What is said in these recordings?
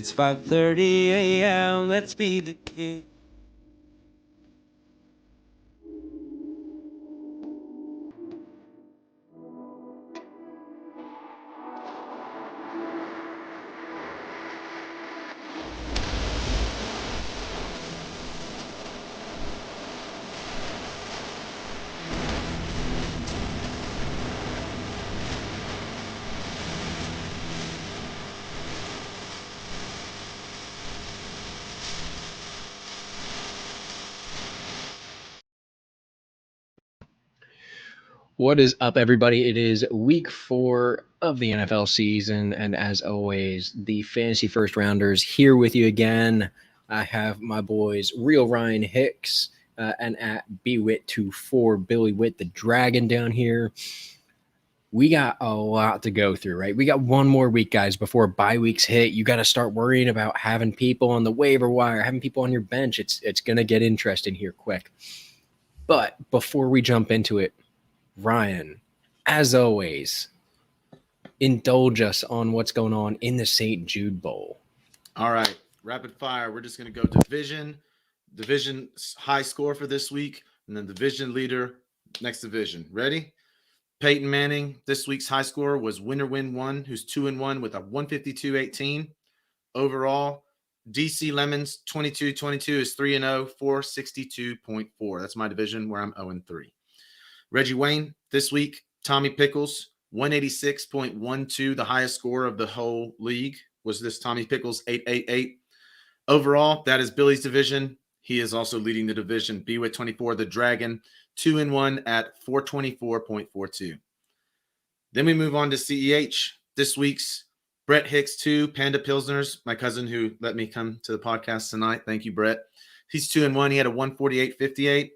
It's 5:30 a.m. Let's be the kid. What is up, everybody? It is week 4 of the NFL season, and as always, the fantasy first rounders here with you again. I have my boys, Real Ryan Hicks, and at BWit24, Billy Witt the Dragon down here. We got a lot to go through, right? We got one more week, guys, before bye weeks hit. You got to start worrying about having people on the waiver wire, having people on your bench. It's going to get interesting here quick. But before we jump into it, Ryan, as always, indulge us on what's going on in the St. Jude Bowl. All right, rapid fire. We're just going to go division high score for this week, and then division leader next division. Ready? Peyton Manning, this week's high score was winner win one, who's 2-1 with a 152.18. Overall, DC Lemons 22-22 is 3-0, 462.4. That's my division where I'm 0-3. Reggie Wayne, this week, Tommy Pickles, 186.12, the highest score of the whole league was this Tommy Pickles 888. Overall, that is Billy's division. He is also leading the division. BWit24, the Dragon, 2-1 at 424.42. Then we move on to CEH. This week's Brett Hicks 2, Panda Pilsners, my cousin who let me come to the podcast tonight. Thank you, Brett. He's 2-1. He had a 148.58.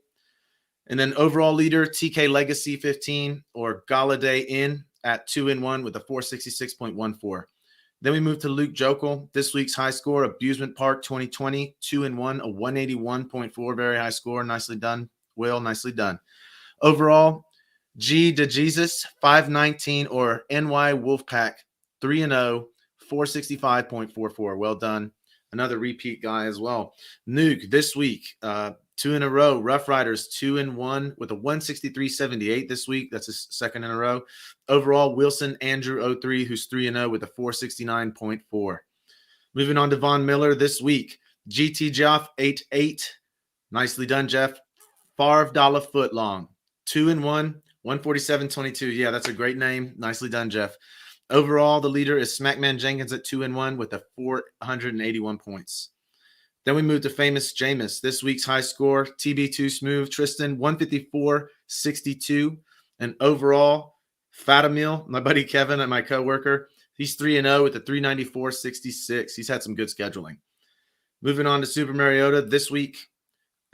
And then overall leader, TK Legacy 15, or Galladay In at 2-1 with a 466.14. Then we move to Luke Jokel. This week's high score, Abusement Park 2020, 2-1, a 181.4, very high score. Nicely done, Will. Nicely done. Overall, G to Jesus 519, or NY Wolfpack 3-0, 465.44. Well done. Another repeat guy as well. Nuke this week, 2 in a row. Rough Riders 2-1 with a 163.78 this week. That's his second in a row. Overall, Wilson Andrew 03, who's 3-0 with a 469.4. Moving on to Von Miller this week. GT Jeff 88. Nicely done, Jeff. Favre Dollar Footlong 2-1, 147.22. Yeah, that's a great name. Nicely done, Jeff. Overall, the leader is Smackman Jenkins at 2-1 with a 481 points. Then we move to Famous Jameis. This week's high score, TB2 Smooth, Tristan, 154.62. And overall, Fatamil, my buddy Kevin and my coworker, he's 3-0 with a 394.66. He's had some good scheduling. Moving on to Super Mariota this week,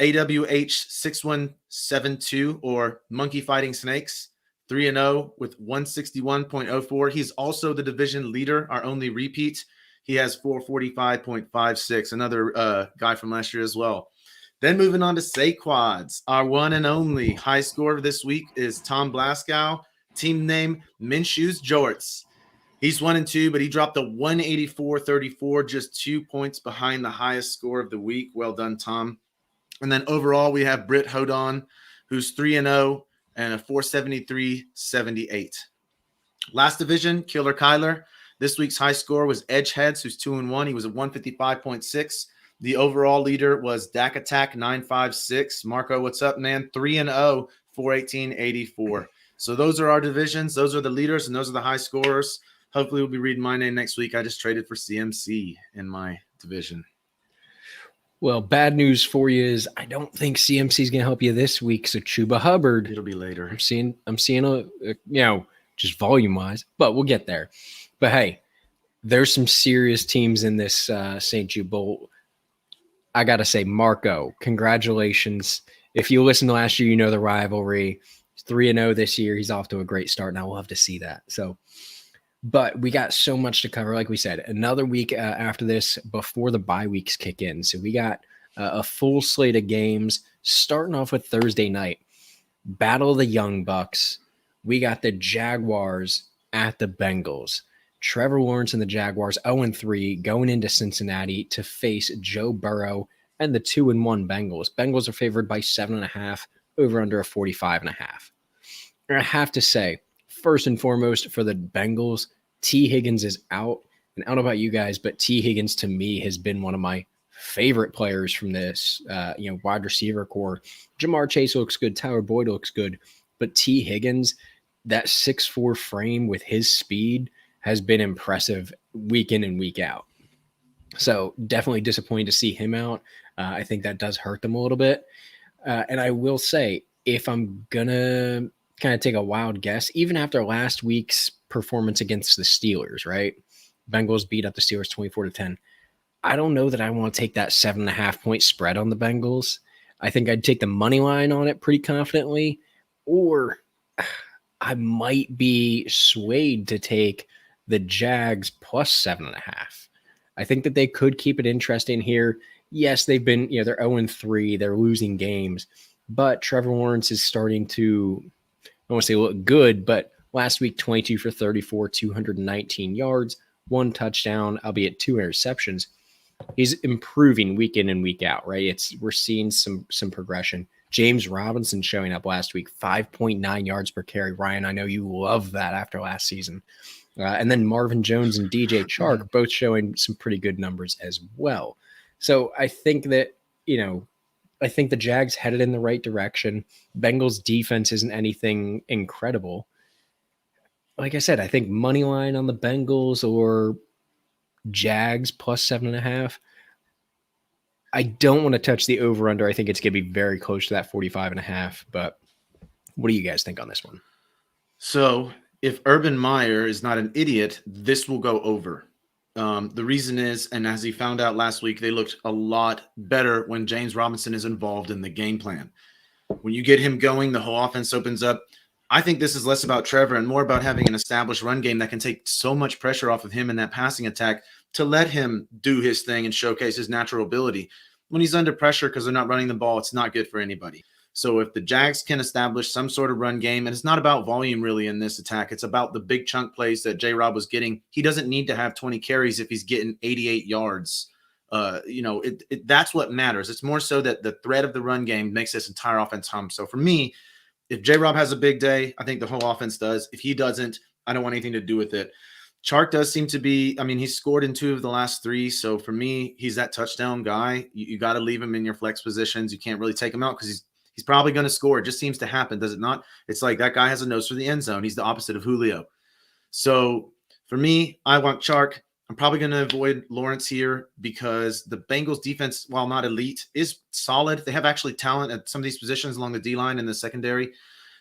AWH6172, or Monkey Fighting Snakes, 3-0 with 161.04. He's also the division leader, our only repeat. He has 445.56, another guy from last year as well. Then moving on to Saquads, our one and only high score this week is Tom Blaskow, team name Minshew's Jorts. He's 1-2, but he dropped a 184.34, just 2 points behind the highest score of the week. Well done, Tom. And then overall, we have Britt Hodon, who's 3-0 and a 473.78. Last division, Killer Kyler. This week's high score was Edgeheads, who's 2-1. He was at 155.6. The overall leader was Dak Attack 956. Marco, what's up, man? 3-0, 418.84. So those are our divisions. Those are the leaders, and those are the high scorers. Hopefully, we'll be reading my name next week. I just traded for CMC in my division. Well, bad news for you is I don't think CMC is going to help you this week. So Chuba Hubbard, It'll be later. I'm seeing just volume wise, but we'll get there. But hey, there's some serious teams in this St. Jude Bowl. I got to say, Marco, congratulations. If you listened to last year, you know the rivalry. He's 3-0 this year. He's off to a great start. Now we'll have to see that. But we got so much to cover. Like we said, another week after this before the bye weeks kick in. So we got a full slate of games starting off with Thursday night. Battle of the Young Bucks. We got the Jaguars at the Bengals. Trevor Lawrence and the Jaguars 0-3 going into Cincinnati to face Joe Burrow and the 2-1 Bengals. Bengals are favored by 7.5, over under a 45.5. And I have to say, first and foremost for the Bengals, T. Higgins is out. And I don't know about you guys, but T. Higgins to me has been one of my favorite players from this wide receiver core. Jamar Chase looks good. Tyler Boyd looks good. But T. Higgins, that 6'4" frame with his speed has been impressive week in and week out. So definitely disappointed to see him out. I think that does hurt them a little bit. And I will say, if I'm going to kind of take a wild guess, even after last week's performance against the Steelers, right? Bengals beat up the Steelers 24-10. I don't know that I want to take that 7.5 point spread on the Bengals. I think I'd take the money line on it pretty confidently, or I might be swayed to take the Jags plus 7.5. I think that they could keep it interesting here. Yes, they've been, they're 0-3, they're losing games, but Trevor Lawrence is starting to, I don't want to say look good, but last week, 22 for 34, 219 yards, 1 touchdown, albeit 2 interceptions. He's improving week in and week out, right? We're seeing some progression. James Robinson showing up last week, 5.9 yards per carry. Ryan, I know you love that after last season. And then Marvin Jones and DJ Chark both showing some pretty good numbers as well. So I think that, I think the Jags headed in the right direction. Bengals defense isn't anything incredible. Like I said, I think money line on the Bengals or Jags plus 7.5. I don't want to touch the over-under. I think it's going to be very close to that 45.5. But what do you guys think on this one? So if Urban Meyer is not an idiot, this will go over. The reason is, and as he found out last week, they looked a lot better when James Robinson is involved in the game plan. When you get him going, the whole offense opens up. I think this is less about Trevor and more about having an established run game that can take so much pressure off of him in that passing attack to let him do his thing and showcase his natural ability. When he's under pressure because they're not running the ball, it's not good for anybody. So if the Jags can establish some sort of run game, and it's not about volume really in this attack, it's about the big chunk plays that J-Rob was getting. He doesn't need to have 20 carries if he's getting 88 yards. That's what matters. It's more so that the threat of the run game makes this entire offense hum. So for me, if J-Rob has a big day, I think the whole offense does. If he doesn't, I don't want anything to do with it. Chark does seem to be, he's scored in 2 of the last 3. So for me, he's that touchdown guy. You got to leave him in your flex positions. You can't really take him out because he's probably going to score. It just seems to happen, does it not? It's like that guy has a nose for the end zone. He's the opposite of Julio. So for me, I want Chark. I'm probably going to avoid Lawrence here because the Bengals defense, while not elite, is solid. They have actually talent at some of these positions along the D-line and the secondary.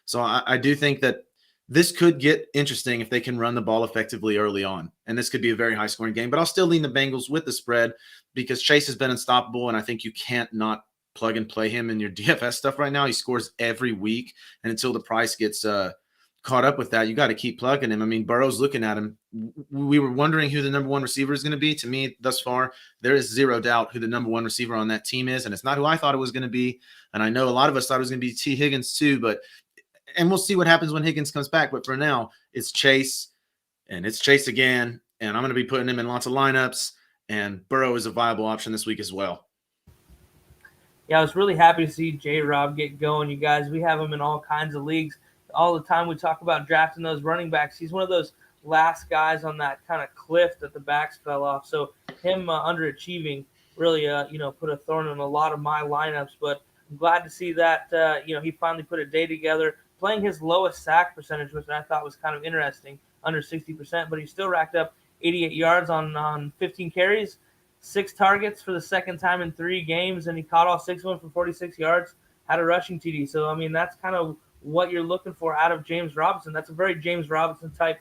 So I do think that this could get interesting if they can run the ball effectively early on. And this could be a very high-scoring game. But I'll still lean the Bengals with the spread because Chase has been unstoppable, and I think you can't not plug and play him in your DFS stuff right now. He scores every week, and until the price gets caught up with that, you got to keep plugging him. Burrow's looking at him. We were wondering who the number 1 receiver is going to be. To me, thus far, there is zero doubt who the number 1 receiver on that team is, and it's not who I thought it was going to be. And I know a lot of us thought it was going to be T. Higgins too, and we'll see what happens when Higgins comes back. But for now, it's Chase, and it's Chase again, and I'm going to be putting him in lots of lineups, and Burrow is a viable option this week as well. Yeah, I was really happy to see J-Rob get going, you guys. We have him in all kinds of leagues. All the time we talk about drafting those running backs. He's one of those last guys on that kind of cliff that the backs fell off. So him underachieving really, put a thorn in a lot of my lineups. But I'm glad to see that, he finally put a day together, playing his lowest sack percentage, which I thought was kind of interesting, under 60%. But he still racked up 88 yards on 15 carries, 6 targets for the second time in 3 games, and he caught all 6 of them for 46 yards, had a rushing TD. So, that's kind of what you're looking for out of James Robinson. That's a very James Robinson type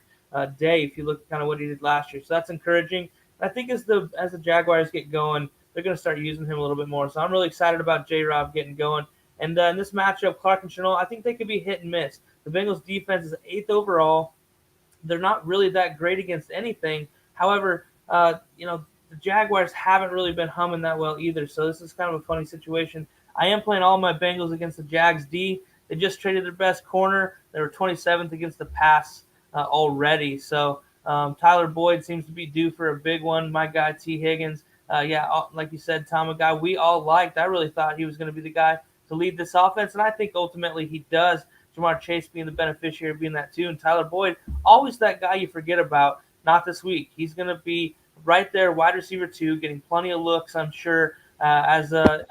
day if you look at kind of what he did last year. So that's encouraging. I think as the Jaguars get going, they're going to start using him a little bit more. So I'm really excited about J-Rob getting going. And in this matchup, Clark and Chenault, I think they could be hit and miss. The Bengals defense is 8th overall. They're not really that great against anything. However, the Jaguars haven't really been humming that well either. So this is kind of a funny situation. I am playing all my Bengals against the Jags D. They just traded their best corner. They were 27th against the pass already. So Tyler Boyd seems to be due for a big one. My guy, T. Higgins. Like you said, Tom, a guy we all liked. I really thought he was going to be the guy to lead this offense, and I think ultimately he does. Jamar Chase being the beneficiary of being that too, and Tyler Boyd, always that guy you forget about. Not this week. He's going to be right there, wide receiver 2, getting plenty of looks, I'm sure. As the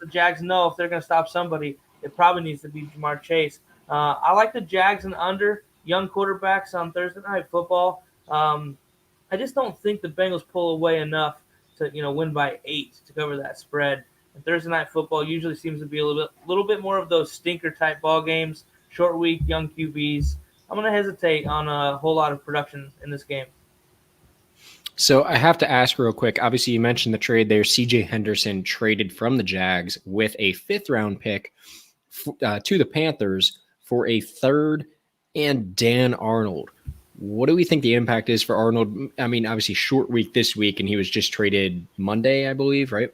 Jags know, if they're going to stop somebody, it probably needs to be Jamar Chase. I like the Jags and under young quarterbacks on Thursday Night Football. I just don't think the Bengals pull away enough to win by 8 to cover that spread. And Thursday Night Football usually seems to be a little bit more of those stinker type ball games, short week, young QBs. I'm going to hesitate on a whole lot of production in this game. So I have to ask real quick. Obviously, you mentioned the trade there. C.J. Henderson traded from the Jags with a 5th-round pick to the Panthers for a 3rd and Dan Arnold. What do we think the impact is for Arnold? I mean, obviously, short week this week, and he was just traded Monday, I believe, right?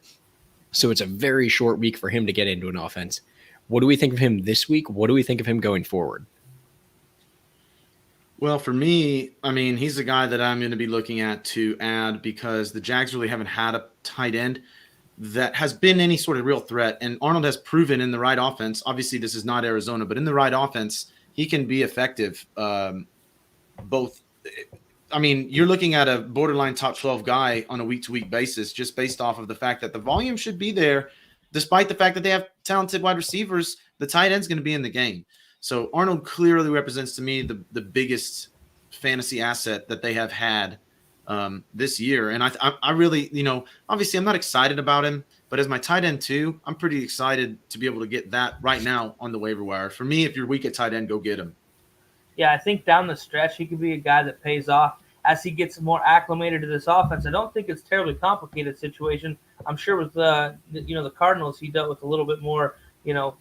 So it's a very short week for him to get into an offense. What do we think of him this week? What do we think of him going forward? Well, for me, I mean, he's the guy that I'm going to be looking at to add because the Jags really haven't had a tight end that has been any sort of real threat. And Arnold has proven in the right offense. Obviously, this is not Arizona, but in the right offense, he can be effective. Both. I mean, you're looking at a borderline top 12 guy on a week-to-week basis just based off of the fact that the volume should be there. Despite the fact that they have talented wide receivers, the tight end's going to be in the game. So Arnold clearly represents to me the biggest fantasy asset that they have had this year. And I really, obviously I'm not excited about him, but as my tight end too, I'm pretty excited to be able to get that right now on the waiver wire. For me, if you're weak at tight end, go get him. Yeah, I think down the stretch, he could be a guy that pays off as he gets more acclimated to this offense. I don't think it's a terribly complicated situation. I'm sure with the Cardinals, he dealt with a little bit more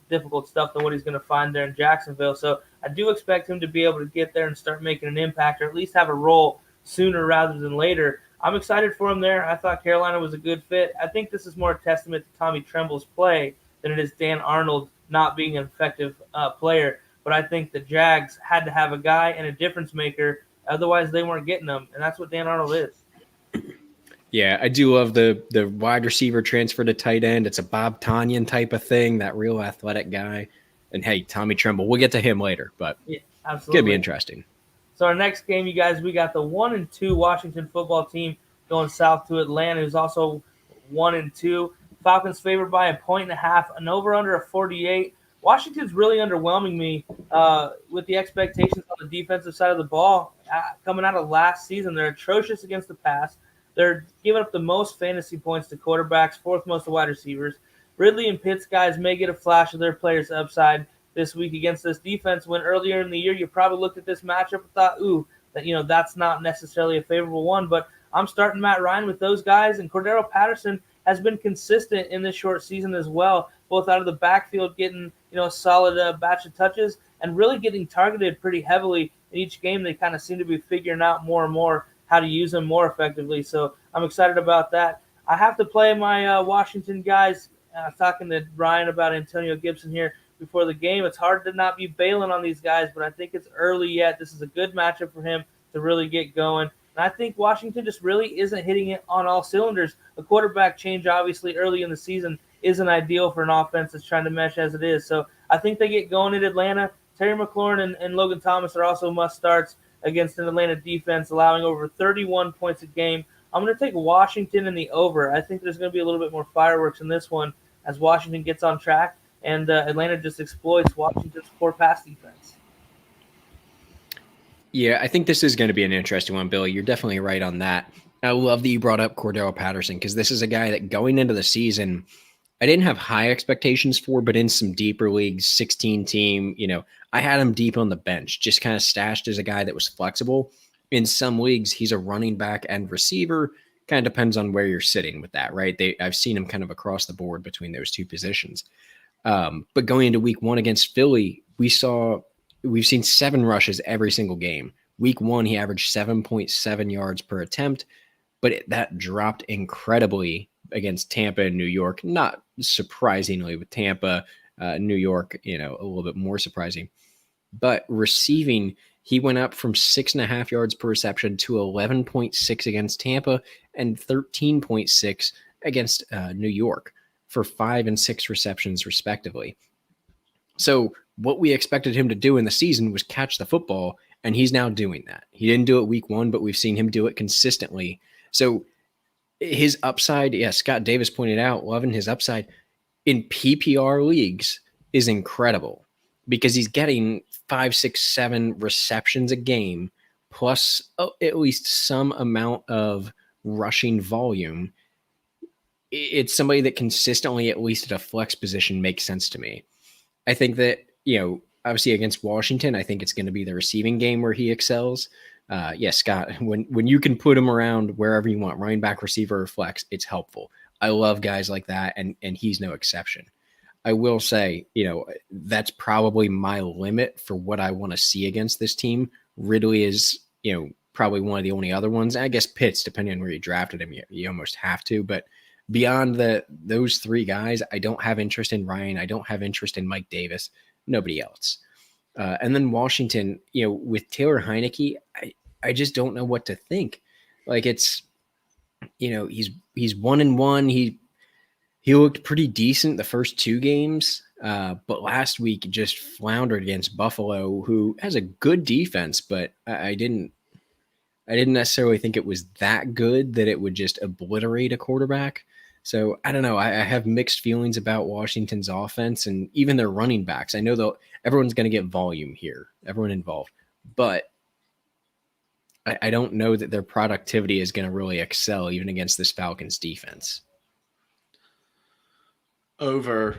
difficult stuff than what he's going to find there in Jacksonville. So I do expect him to be able to get there and start making an impact or at least have a role sooner rather than later. I'm excited for him there. I thought Carolina was a good fit. I think this is more a testament to Tommy Tremble's play than it is Dan Arnold not being an effective player. But I think the Jags had to have a guy and a difference maker. Otherwise, they weren't getting them, and that's what Dan Arnold is. Yeah, I do love the wide receiver transfer to tight end. It's a Bob Tonyan type of thing, that real athletic guy. And, hey, Tommy Tremble, we'll get to him later, but yeah, absolutely. It's going to be interesting. So our next game, you guys, we got the 1-2 Washington football team going south to Atlanta, who's also 1-2. Falcons favored by 1.5, an over-under of 48. Washington's really underwhelming me with the expectations on the defensive side of the ball. Coming out of last season, they're atrocious against the pass. They're giving up the most fantasy points to quarterbacks, 4th most to wide receivers. Ridley and Pitts guys may get a flash of their players' upside this week against this defense, when earlier in the year you probably looked at this matchup and thought, that's not necessarily a favorable one. But I'm starting Matt Ryan with those guys, and Cordero Patterson has been consistent in this short season as well, both out of the backfield getting a solid batch of touches and really getting targeted pretty heavily in each game. They kind of seem to be figuring out more and more how to use them more effectively. So I'm excited about that. I have to play my Washington guys. Talking to Ryan about Antonio Gibson here before the game. It's hard to not be bailing on these guys, but I think it's early yet. This is a good matchup for him to really get going. And I think Washington just really isn't hitting it on all cylinders. A quarterback change, obviously, early in the season isn't ideal for an offense that's trying to mesh as it is. So I think they get going at Atlanta. Terry McLaurin and Logan Thomas are also must-starts against an Atlanta defense, allowing over 31 points a game. I'm going to take Washington in the over. I think there's going to be a little bit more fireworks in this one as Washington gets on track and Atlanta just exploits Washington's poor pass defense. Yeah, I think this is going to be an interesting one, Billy. You're definitely right on that. I love that you brought up Cordero Patterson because this is a guy that going into the season, I didn't have high expectations for, but in some deeper leagues, 16 team, I had him deep on the bench, just kind of stashed as a guy that was flexible. In some leagues, he's a running back and receiver. Kind of depends on where you're sitting with that, right? I've seen him kind of across the board between those two positions. But going into week 1 against Philly, we've seen 7 rushes every single game. Week 1, he averaged 7.7 yards per attempt, but that dropped incredibly against Tampa and New York. Not surprisingly with Tampa, New York, a little bit more surprising. But receiving, He went up from 6.5 yards per reception to 11.6 against Tampa and 13.6 against New York for 5 and 6 receptions, respectively. So what we expected him to do in the season was catch the football, and he's now doing that. He didn't do it week 1, but we've seen him do it consistently. So his upside, Scott Davis pointed out, loving his upside in PPR leagues is incredible because he's getting 5, 6, 7 receptions a game plus at least some amount of rushing volume. It's somebody that consistently, at least at a flex position, makes sense to me. I think that, obviously against Washington, I think it's going to be the receiving game where he excels. Scott, when you can put him around wherever you want, running back, receiver, or flex, it's helpful. I love guys like that, and he's no exception. I will say, that's probably my limit for what I want to see against this team. Ridley is, probably one of the only other ones. I guess Pitts, depending on where you drafted him, you almost have to. But beyond those 3 guys, I don't have interest in Ryan. I don't have interest in Mike Davis. Nobody else. And then Washington, with Taylor Heineke, I just don't know what to think. Like it's, he's 1-1. He looked pretty decent the first 2 games, but last week just floundered against Buffalo, who has a good defense, but I didn't necessarily think it was that good that it would just obliterate a quarterback. So I don't know. I have mixed feelings about Washington's offense and even their running backs. I know everyone's going to get volume here, everyone involved, but I don't know that their productivity is going to really excel even against this Falcons defense. Over.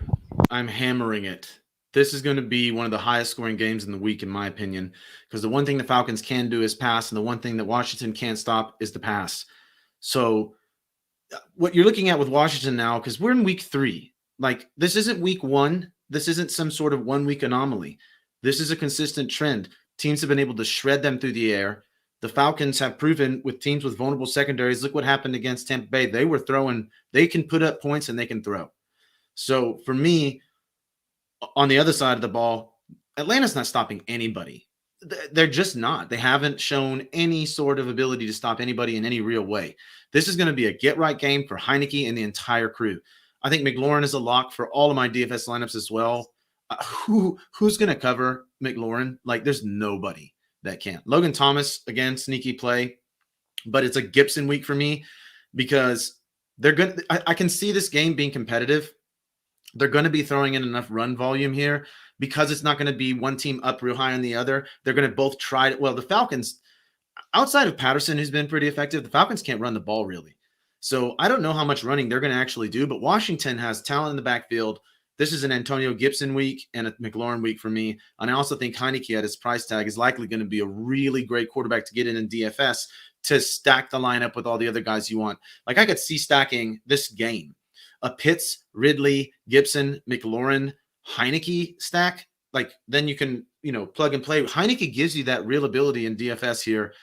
I'm hammering it. This is going to be one of the highest scoring games in the week, in my opinion, because the one thing the Falcons can do is pass, and the one thing that Washington can't stop is the pass. So what you're looking at with Washington now, because we're in week 3, like this isn't week 1. This isn't some sort of 1 week anomaly. This is a consistent trend. Teams have been able to shred them through the air. The Falcons have proven with teams with vulnerable secondaries. Look what happened against Tampa Bay. They can put up points and they can throw. So for me, on the other side of the ball, Atlanta's not stopping anybody. They're just not. They haven't shown any sort of ability to stop anybody in any real way. This is going to be a get-right game for Heineke and the entire crew. I think McLaurin is a lock for all of my DFS lineups as well. Who's going to cover McLaurin? Like, there's nobody that can. Logan Thomas, again, sneaky play. But it's a Gibson week for me because they're good. I can see this game being competitive. They're going to be throwing in enough run volume here because it's not going to be one team up real high on the other. They're going to both try it. Well, the Falcons, outside of Patterson, who's been pretty effective, the Falcons can't run the ball really. So I don't know how much running they're going to actually do, but Washington has talent in the backfield. This is an Antonio Gibson week and a McLaurin week for me. And I also think Heineke at his price tag is likely going to be a really great quarterback to get in DFS to stack the lineup with all the other guys you want. Like I could see stacking this game. A Pitts, Ridley, Gibson, McLaurin, Heineke stack, like then you can, plug and play. Heineke gives you that real ability in DFS here.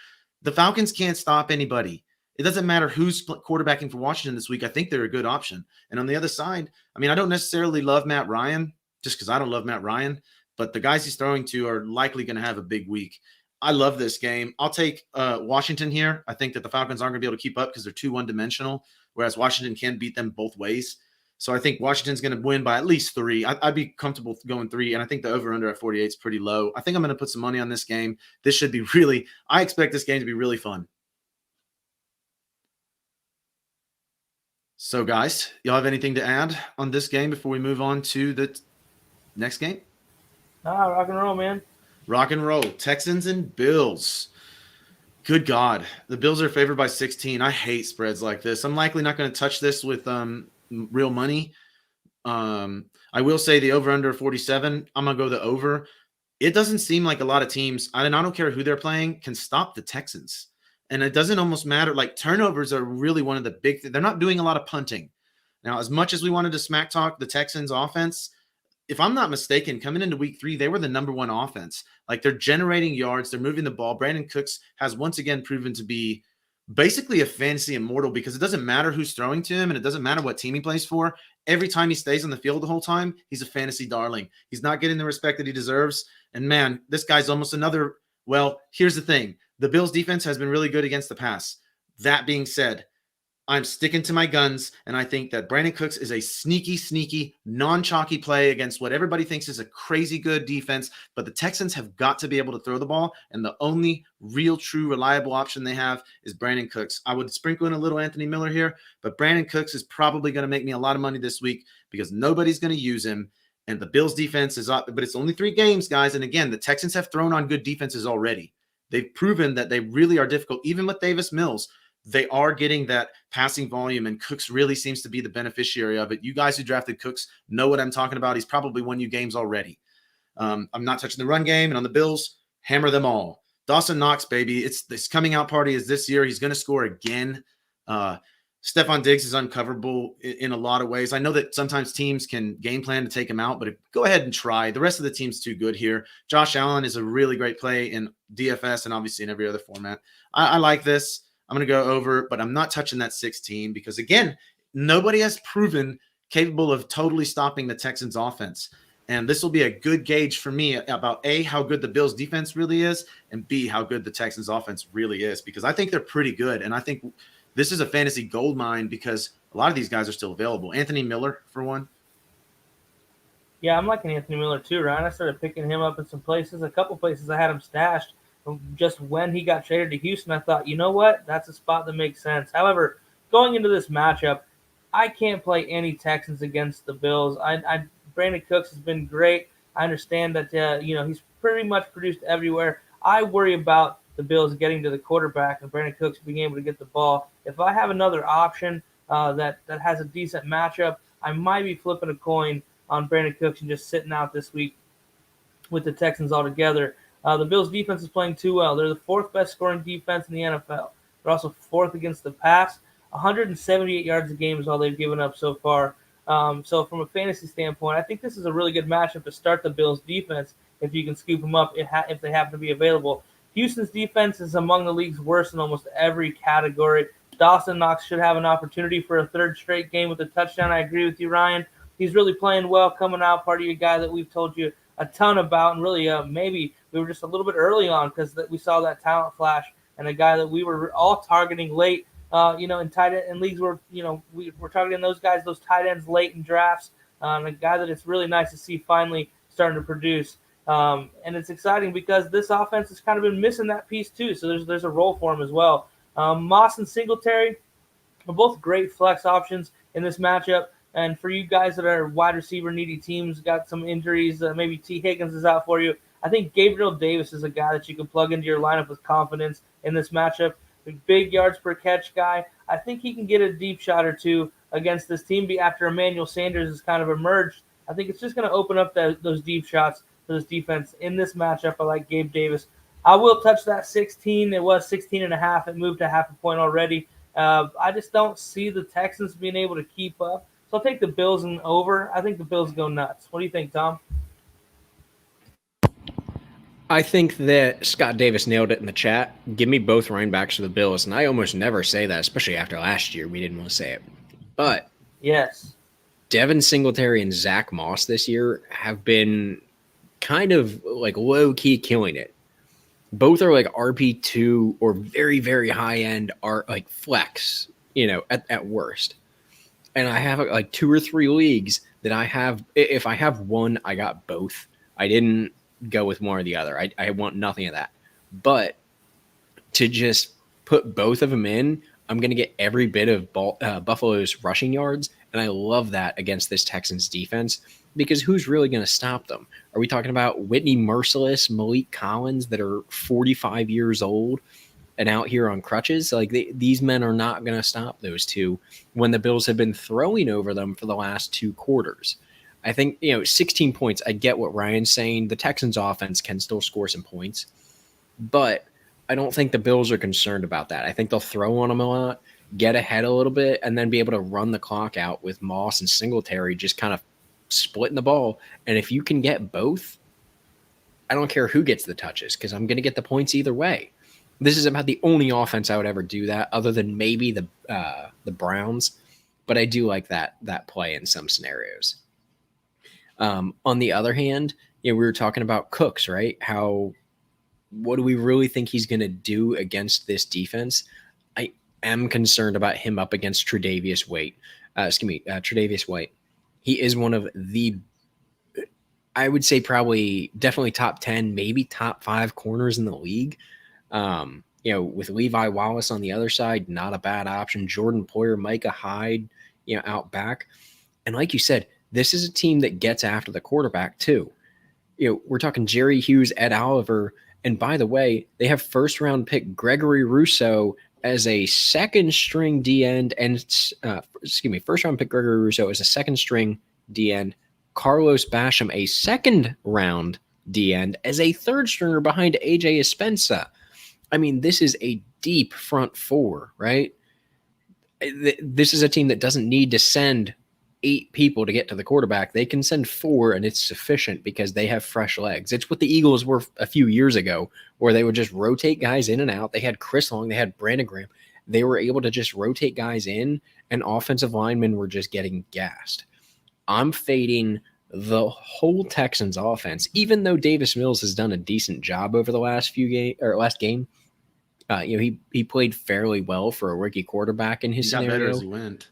The Falcons can't stop anybody. It doesn't matter who's quarterbacking for Washington this week. I think they're a good option. And on the other side, I don't necessarily love Matt Ryan just because I don't love Matt Ryan, but the guys he's throwing to are likely going to have a big week. I love this game. I'll take Washington here. I think that the Falcons aren't going to be able to keep up because they're too one-dimensional, whereas Washington can beat them both ways. So I think Washington's going to win by at least 3. I'd be comfortable going 3, and I think the over-under at 48 is pretty low. I think I'm going to put some money on this game. This should be I expect this game to be really fun. So, guys, y'all have anything to add on this game before we move on to the next game? Rock and roll, man. Rock and roll. Texans and Bills. Good God. The Bills are favored by 16. I hate spreads like this. I'm likely not going to touch this with real money. I will say the over-under 47. I'm going to go the over. It doesn't seem like a lot of teams, I don't care who they're playing, can stop the Texans. And it doesn't almost matter. Like turnovers are really one of the big things. They're not doing a lot of punting. Now, as much as we wanted to smack talk the Texans offense, if I'm not mistaken, coming into week 3, they were the number 1 offense. Like they're generating yards. They're moving the ball. Brandon Cooks has once again proven to be basically a fantasy immortal because it doesn't matter who's throwing to him and it doesn't matter what team he plays for. Every time he stays on the field the whole time, he's a fantasy darling. He's not getting the respect that he deserves. And man, this guy's almost another Well, here's the thing. The Bills defense has been really good against the pass. That being said, I'm sticking to my guns, and I think that Brandon Cooks is a sneaky, non-chalky play against what everybody thinks is a crazy good defense. But the Texans have got to be able to throw the ball, and the only real, true, reliable option they have is Brandon Cooks. I would sprinkle in a little Anthony Miller here, but Brandon Cooks is probably going to make me a lot of money this week because nobody's going to use him. And the Bills defense is up, but it's only 3 games, guys. And again, the Texans have thrown on good defenses already. They've proven that they really are difficult, even with Davis Mills. They are getting that passing volume, and Cooks really seems to be the beneficiary of it. You guys who drafted Cooks know what I'm talking about. He's probably won you games already. I'm not touching the run game, and on the Bills, hammer them all. Dawson Knox, baby, it's this coming out party is this year. He's going to score again. Stephon Diggs is uncoverable in a lot of ways. I know that sometimes teams can game plan to take him out, but go ahead and try. The rest of the team's too good here. Josh Allen is a really great play in DFS and obviously in every other format. I like this. I'm going to go over, but I'm not touching that 16 because, again, nobody has proven capable of totally stopping the Texans offense. And this will be a good gauge for me about A, how good the Bills defense really is, and B, how good the Texans offense really is, because I think they're pretty good. And I think this is a fantasy gold mine because a lot of these guys are still available. Anthony Miller, for one. Yeah, I'm liking Anthony Miller too, Ryan. I started picking him up in some places. A couple places I had him stashed. Just when he got traded to Houston, I thought, you know what? That's a spot that makes sense. However, going into this matchup, I can't play any Texans against the Bills. Brandon Cooks has been great. I understand that he's pretty much produced everywhere. I worry about the Bills getting to the quarterback and Brandon Cooks being able to get the ball. If I have another option that has a decent matchup, I might be flipping a coin on Brandon Cooks and just sitting out this week with the Texans altogether. The Bills' defense is playing too well. They're the 4th best scoring defense in the NFL. They're also 4th against the pass. 178 yards a game is all they've given up so far. So from a fantasy standpoint, I think this is a really good matchup to start the Bills' defense if you can scoop them up if they happen to be available. Houston's defense is among the league's worst in almost every category. Dawson Knox should have an opportunity for a 3rd straight game with a touchdown. I agree with you, Ryan. He's really playing well, coming out, part of your guy that we've told you a ton about, and really maybe we were just a little bit early on because we saw that talent flash and a guy that we were all targeting late, in tight end in leagues where, we're targeting those guys, those tight ends late in drafts, and a guy that it's really nice to see finally starting to produce. And it's exciting because this offense has kind of been missing that piece too, so there's a role for him as well. Moss and Singletary are both great flex options in this matchup. And for you guys that are wide receiver needy teams, got some injuries, maybe T. Higgins is out for you, I think Gabriel Davis is a guy that you can plug into your lineup with confidence in this matchup. The big yards per catch guy. I think he can get a deep shot or two against this team after Emmanuel Sanders has kind of emerged. I think it's just going to open up those deep shots for this defense in this matchup. I like Gabe Davis. I will touch that 16. It was 16.5. It moved to half a point already. I just don't see the Texans being able to keep up. So I'll take the Bills and over. I think the Bills go nuts. What do you think, Tom? I think that Scott Davis nailed it in the chat. Give me both running backs for the Bills. And I almost never say that, especially after last year. We didn't want to say it. But yes, Devin Singletary and Zach Moss this year have been kind of like low-key killing it. Both are like RP2 or very, very high-end are like flex, at worst. And I have like 2 or 3 leagues that I have. If I have one, I got both. I didn't go with one or the other. I want nothing of that. But to just put both of them in, I'm going to get every bit of Buffalo's rushing yards. And I love that against this Texans defense because who's really going to stop them? Are we talking about Whitney Merciless, Malik Collins that are 45 years old and out here on crutches? Like these men are not going to stop those two when the Bills have been throwing over them for the last 2 quarters. I think, 16 points. I get what Ryan's saying. The Texans offense can still score some points, but I don't think the Bills are concerned about that. I think they'll throw on them a lot, get ahead a little bit, and then be able to run the clock out with Moss and Singletary just kind of splitting the ball. And if you can get both, I don't care who gets the touches because I'm going to get the points either way. This is about the only offense I would ever do that, other than maybe the Browns. But I do like that play in some scenarios. On the other hand, we were talking about Cooks, right? How what do we really think he's going to do against this defense? I am concerned about him up against Tre'Davious White. Tre'Davious White. He is one of the, I would say probably definitely top 10, maybe top 5 corners in the league. With Levi Wallace on the other side, not a bad option. Jordan Poyer, Micah Hyde, out back. And like you said, this is a team that gets after the quarterback too. We're talking Jerry Hughes, Ed Oliver, and by the way, they have first-round pick Gregory Rousseau as a second-string D end, and first-round pick Gregory Rousseau as a second-string D end. Carlos Basham, a second-round D end, as a third-stringer behind AJ Espensa. I mean, this is a deep front four, right? This is a team that doesn't need to send 8 people to get to the quarterback. They can send 4, and it's sufficient because they have fresh legs. It's what the Eagles were a few years ago, where they would just rotate guys in and out. They had Chris Long, they had Brandon Graham. They were able to just rotate guys in, and offensive linemen were just getting gassed. I'm fading the whole Texans offense, even though Davis Mills has done a decent job over the last game. He played fairly well for a rookie quarterback in his scenario. Got better as he went.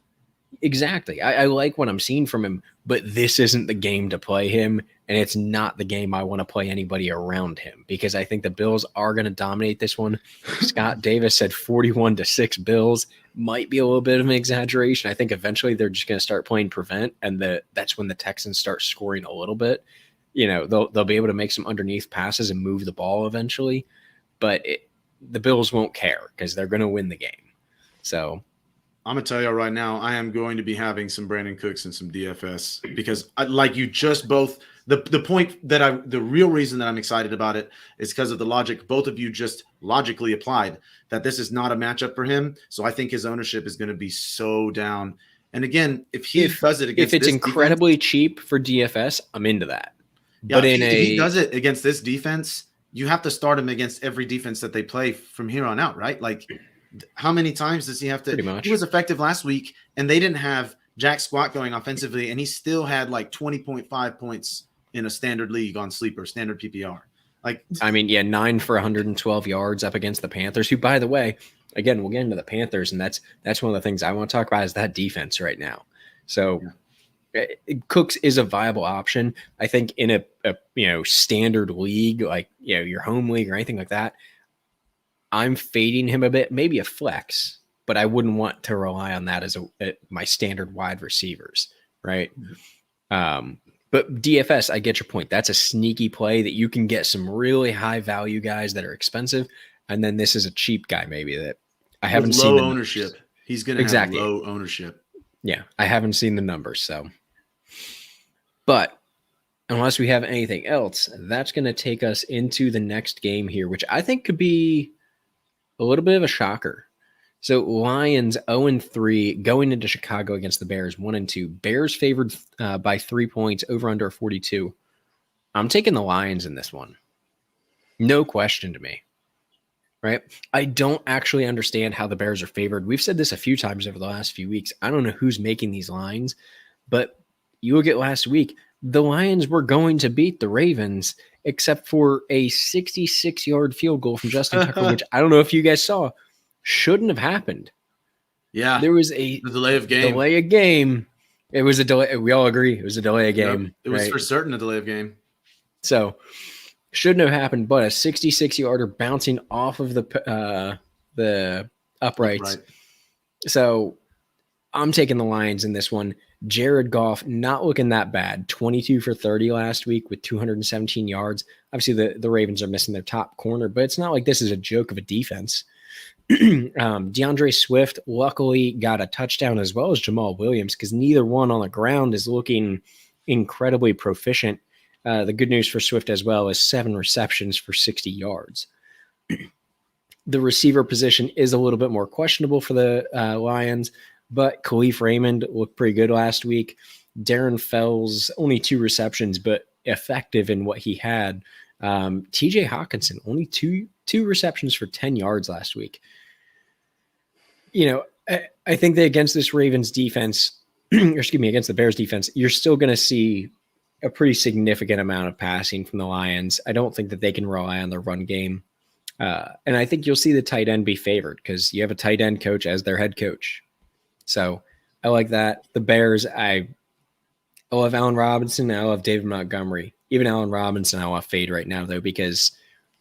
Exactly. I like what I'm seeing from him, but this isn't the game to play him, and it's not the game I want to play anybody around him, because I think the Bills are going to dominate this one. Scott Davis said 41-6 Bills. Might be a little bit of an exaggeration. I think eventually they're just going to start playing prevent, and that's when the Texans start scoring a little bit. They'll be able to make some underneath passes and move the ball eventually, but the Bills won't care because they're going to win the game. So I'm going to tell you right now, I am going to be having some Brandon Cooks and some DFS because the real reason that I'm excited about it is because of the logic both of you just logically applied, that this is not a matchup for him. So I think his ownership is going to be so down. And again, if does it against, if it's this incredibly defense, cheap for DFS, I'm into that. Yeah, but if he does it against this defense, you have to start him against every defense that they play from here on out, right? Like, how many times does he have to? Pretty much. He was effective last week, and they didn't have jack squat going offensively, and he still had like 20.5 points in a standard league on sleeper, standard PPR. 9 for 112 yards up against the Panthers, who, by the way, again, we'll get into the Panthers, and that's one of the things I want to talk about is that defense right now. So Cooks is a viable option. I think in a standard league, like your home league or anything like that, I'm fading him a bit, maybe a flex, but I wouldn't want to rely on that as my standard wide receivers, right? But DFS, I get your point. That's a sneaky play that you can get some really high value guys that are expensive, and then this is a cheap guy maybe that I haven't seen. Low ownership. He's going to have low ownership. Yeah, I haven't seen the numbers, so. But unless we have anything else, that's going to take us into the next game here, which I think could be a little bit of a shocker. So Lions 0-3 going into Chicago against the Bears 1-2. Bears favored by 3 points, over under 42. I'm taking the Lions in this one. No question to me. Right? I don't actually understand how the Bears are favored. We've said this a few times over the last few weeks. I don't know who's making these lines, but you look at last week, the Lions were going to beat the Ravens, except for a 66-yard field goal from Justin Tucker, which I don't know if you guys saw, shouldn't have happened. Yeah. There was a delay of game. It was a delay. We all agree it was a delay of game. Yep. It was for certain a delay of game. So shouldn't have happened, but a 66-yarder bouncing off of the uprights. Right. So I'm taking the Lions in this one. Jared Goff not looking that bad. 22 for 30 last week with 217 yards. Obviously, the Ravens are missing their top corner, but it's not like this is a joke of a defense. DeAndre Swift luckily got a touchdown as well as Jamal Williams because neither one on the ground is looking incredibly proficient. The good news for Swift as well is 7 receptions for 60 yards. The receiver position is a little bit more questionable for the Lions, but Khalif Raymond looked pretty good last week. Darren Fells, only 2 receptions, but effective in what he had. TJ Hawkinson, only two receptions for 10 yards last week. I think that against this Ravens defense, against the Bears defense, you're still going to see a pretty significant amount of passing from the Lions. I don't think that they can rely on the run game And I think you'll see the tight end be favored because you have a tight end coach as their head coach. So I like that. The Bears, I love Allen Robinson. I love David Montgomery. Even Allen Robinson, I want to fade right now, though, because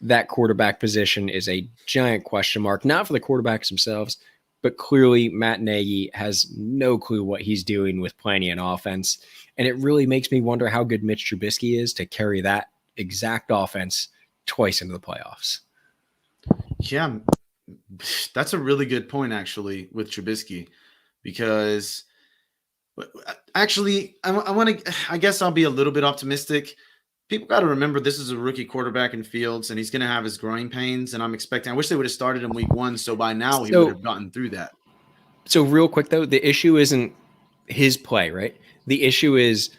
that quarterback position is a giant question mark, not for the quarterbacks themselves, but clearly Matt Nagy has no clue what he's doing with planning an offense. And it really makes me wonder how good Mitch Trubisky is to carry that exact offense twice into the playoffs. Yeah, that's a really good point, actually, with Trubisky, because actually, I want to, I guess I'll be a little bit optimistic. People got to remember this is a rookie quarterback in Fields, and he's going to have his growing pains. And I'm expecting, I wish they would have started in week 1. So by now he would have gotten through that. So real quick, though, the issue isn't his play, right? The issue is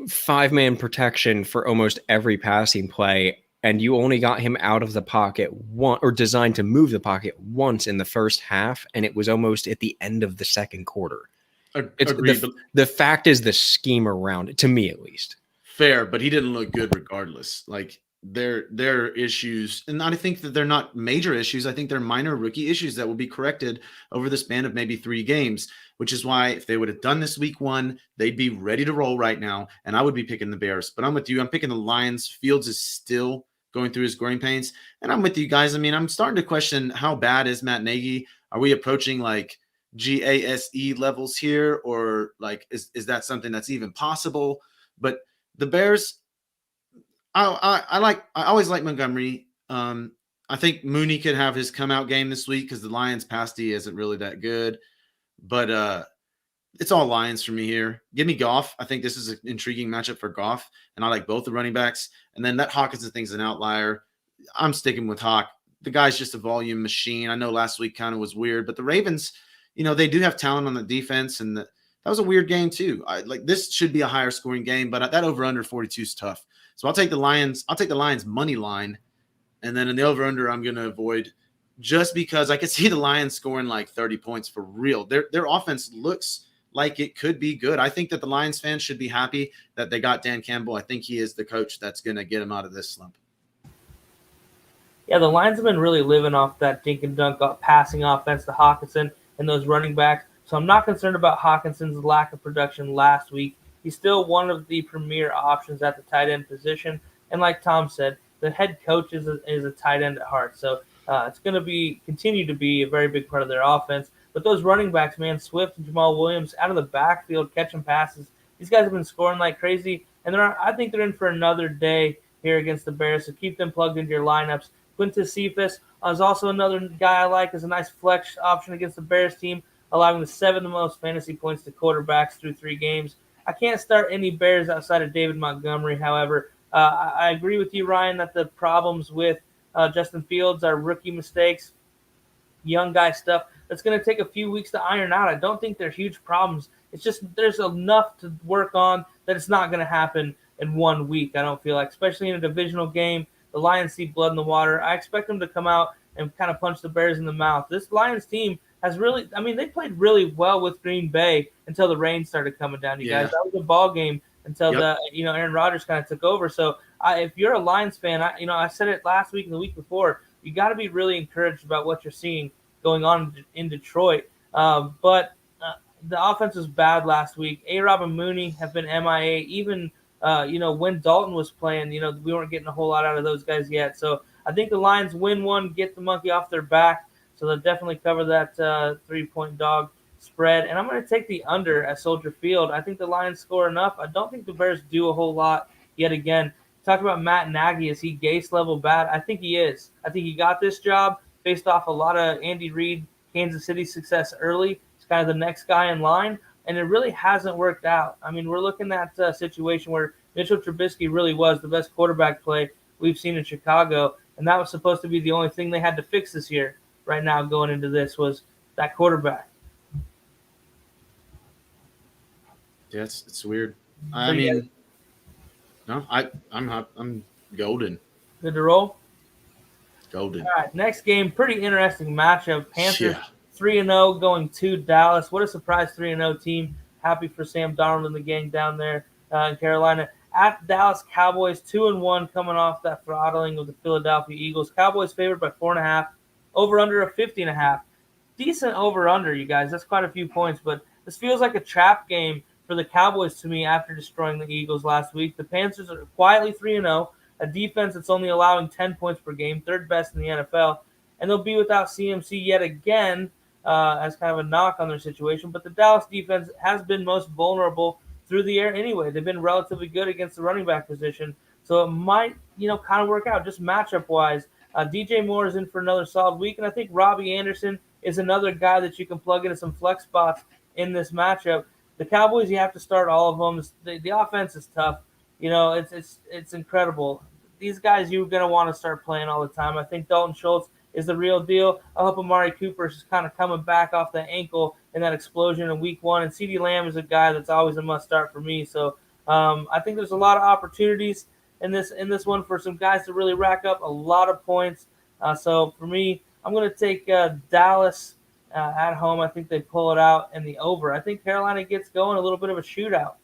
5-man protection for almost every passing play. And you only got him out of the pocket one, or designed to move the pocket once in the first half. And it was almost at the end of the second quarter. Agreed. The fact is the scheme around it, to me at least. Fair, but he didn't look good regardless. Like their issues, and I think that they're not major issues. I think they're minor rookie issues that will be corrected over the span of maybe 3 games, which is why if they would have done this week 1, they'd be ready to roll right now, and I would be picking the Bears. But I'm with you. I'm picking the Lions. Fields is still going through his growing pains, and I'm with you guys. I mean, I'm starting to question how bad is Matt Nagy? Are we approaching like GASE levels here, or like is that something that's even possible? But the Bears, I always like Montgomery. I think Mooney could have his come out game this week because the Lions pass D isn't really that good, but it's all Lions for me here. Give me Goff. I think this is an intriguing matchup for Goff, and I like both the running backs. And then that Hawkinson thing's an outlier. I'm sticking with Hawk. The guy's just a volume machine. I know last week kind of was weird, but the Ravens, they do have talent on the defense, and that was a weird game too. This should be a higher scoring game, but that over under 42 is tough. So I'll take the Lions. I'll take the Lions money line, and then in the over under I'm going to avoid, just because I could see the Lions scoring like 30 points for real. Their offense looks like it could be good. I think that the Lions fans should be happy that they got Dan Campbell. I think he is the coach that's going to get him out of this slump. Yeah, the Lions have been really living off that dink and dunk passing offense to Hawkinson and those running backs. So I'm not concerned about Hawkinson's lack of production last week. He's still one of the premier options at the tight end position. And like Tom said, the head coach is a tight end at heart. So it's going to continue to be a very big part of their offense. But those running backs, man, Swift and Jamal Williams out of the backfield catching passes. These guys have been scoring like crazy. And I think they're in for another day here against the Bears. So keep them plugged into your lineups. Quintez Cephas is also another guy I like as a nice flex option against the Bears team, allowing the 7th most fantasy points to quarterbacks through 3 games. I can't start any Bears outside of David Montgomery. However, I agree with you, Ryan, that the problems with Justin Fields are rookie mistakes, young guy stuff. That's going to take a few weeks to iron out. I don't think they're huge problems. It's just there's enough to work on that it's not going to happen in 1 week, I don't feel like, especially in a divisional game. The Lions see blood in the water. I expect them to come out and kind of punch the Bears in the mouth. This Lions team has really, they played really well with Green Bay until the rain started coming down, you guys. That was a ball game until Aaron Rodgers kind of took over. So if you're a Lions fan, I said it last week and the week before, you got to be really encouraged about what you're seeing going on in Detroit. But the offense was bad last week. A-Rob and Mooney have been MIA. Even, when Dalton was playing, we weren't getting a whole lot out of those guys yet. So I think the Lions win one, get the monkey off their back. So they'll definitely cover that 3-point dog spread. And I'm going to take the under at Soldier Field. I think the Lions score enough. I don't think the Bears do a whole lot yet again. Talk about Matt Nagy. Is he Gase level bad? I think he is. I think he got this job based off a lot of Andy Reid, Kansas City success early. He's kind of the next guy in line, and it really hasn't worked out. We're looking at a situation where Mitchell Trubisky really was the best quarterback play we've seen in Chicago, and that was supposed to be the only thing they had to fix this year. Right now, going into this, was that quarterback. Yeah, it's weird. I'm golden. Good to roll. Golden. All right, next game, pretty interesting matchup. Panthers 3-0 going to Dallas. What a surprise 3-0 team. Happy for Sam Darnold and the gang down there in Carolina. At Dallas Cowboys, 2-1 coming off that throttling of the Philadelphia Eagles. Cowboys favored by 4.5, over under a 50.5. Decent over under, you guys. That's quite a few points, but this feels like a trap game for the Cowboys to me after destroying the Eagles last week. The Panthers are quietly 3-0, a defense that's only allowing 10 points per game, third best in the NFL, and they'll be without CMC yet again as kind of a knock on their situation. But the Dallas defense has been most vulnerable through the air anyway. They've been relatively good against the running back position, so it might, kind of work out just matchup-wise. DJ Moore is in for another solid week, and I think Robbie Anderson is another guy that you can plug into some flex spots in this matchup. The Cowboys, you have to start all of them. The offense is tough. It's incredible. These guys you're going to want to start playing all the time. I think Dalton Schultz is the real deal. I hope Amari Cooper is kind of coming back off the ankle in that explosion in week 1. And CeeDee Lamb is a guy that's always a must-start for me. So I think there's a lot of opportunities in this one for some guys to really rack up a lot of points. So for me, I'm going to take Dallas at home. I think they pull it out in the over. I think Carolina gets going, a little bit of a shootout.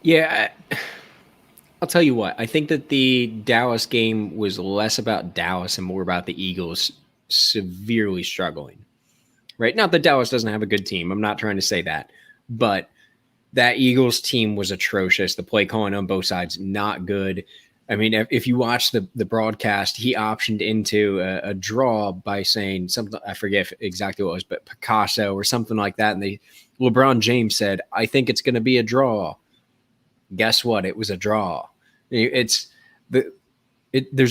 Yeah, I'll tell you what. I think that the Dallas game was less about Dallas and more about the Eagles severely struggling. Right? Not that Dallas doesn't have a good team. I'm not trying to say that. But that Eagles team was atrocious. The play calling on both sides, not good. I mean, if you watch the broadcast, he optioned into a draw by saying something, I forget exactly what it was, but Picasso or something like that. And LeBron James said, I think it's going to be a draw. Guess what? It was a draw. There's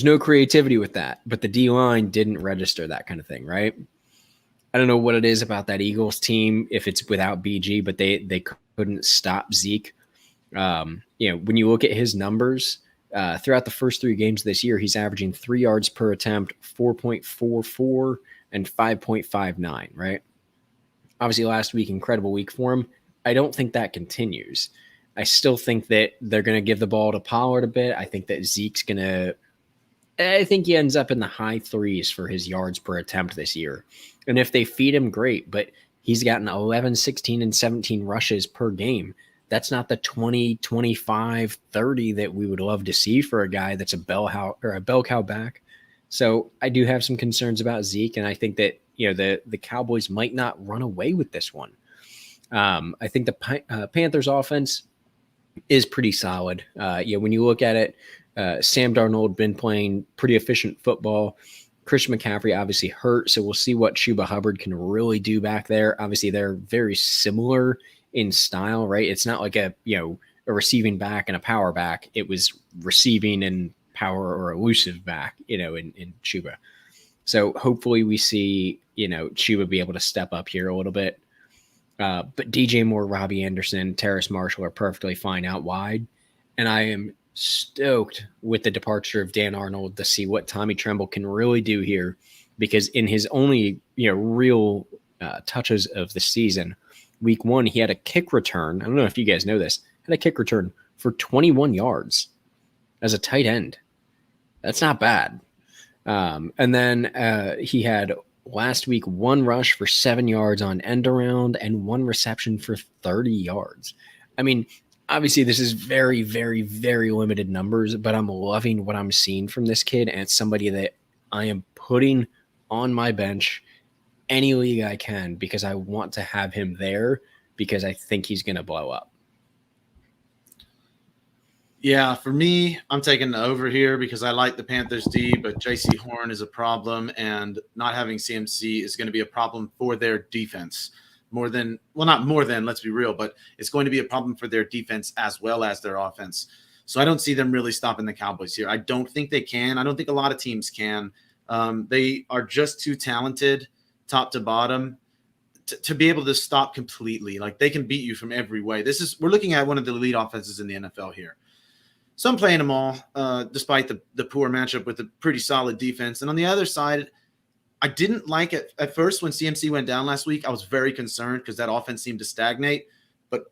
no creativity with that, but the D-line didn't register that kind of thing, right? I don't know what it is about that Eagles team, if it's without BG, but they couldn't stop Zeke. When you look at his numbers, throughout the first 3 games this year, he's averaging 3 yards per attempt, 4.44 and 5.59, right? Obviously last week, incredible week for him. I don't think that continues. I still think that they're going to give the ball to Pollard a bit. I think that I think he ends up in the high 3s for his yards per attempt this year. And if they feed him, great, but he's gotten 11, 16, and 17 rushes per game. That's not the 20, 25, 30 that we would love to see for a guy that's a bell cow back. So I do have some concerns about Zeke, and I think that the Cowboys might not run away with this one. I think the Panthers offense is pretty solid. When you look at it, Sam Darnold been playing pretty efficient football. Christian McCaffrey obviously hurt, so we'll see what Chuba Hubbard can really do back there. Obviously, they're very similar in style, right? It's not like a receiving back and a power back. It was receiving and power or elusive back, in Chuba. So hopefully we see, Chuba be able to step up here a little bit. But DJ Moore, Robbie Anderson, Terrace Marshall are perfectly fine out wide. And I am stoked with the departure of Dan Arnold to see what Tommy Tremble can really do here, because in his only, real touches of the season, week 1, he had a kick return. I don't know if you guys know this, had a kick return for 21 yards as a tight end. That's not bad. And then he had last week 1 rush for 7 yards on end around and 1 reception for 30 yards. I mean, obviously this is very, very, very limited numbers, but I'm loving what I'm seeing from this kid. And it's somebody that I am putting on my bench any league I can, because I want to have him there, because I think he's going to blow up. Yeah, for me, I'm taking the over here because I like the Panthers D, but J.C. Horn is a problem, and not having CMC is going to be a problem for their defense. Not more than, let's be real, but it's going to be a problem for their defense as well as their offense. So I don't see them really stopping the Cowboys here. I don't think they can. I don't think a lot of teams can. They are just too talented, top to bottom, to be able to stop completely. Like, they can beat you from every way. We're looking at one of the elite offenses in the NFL here. So I'm playing them all, despite the poor matchup with a pretty solid defense. And on the other side, I didn't like it at first when CMC went down last week. I was very concerned because that offense seemed to stagnate. But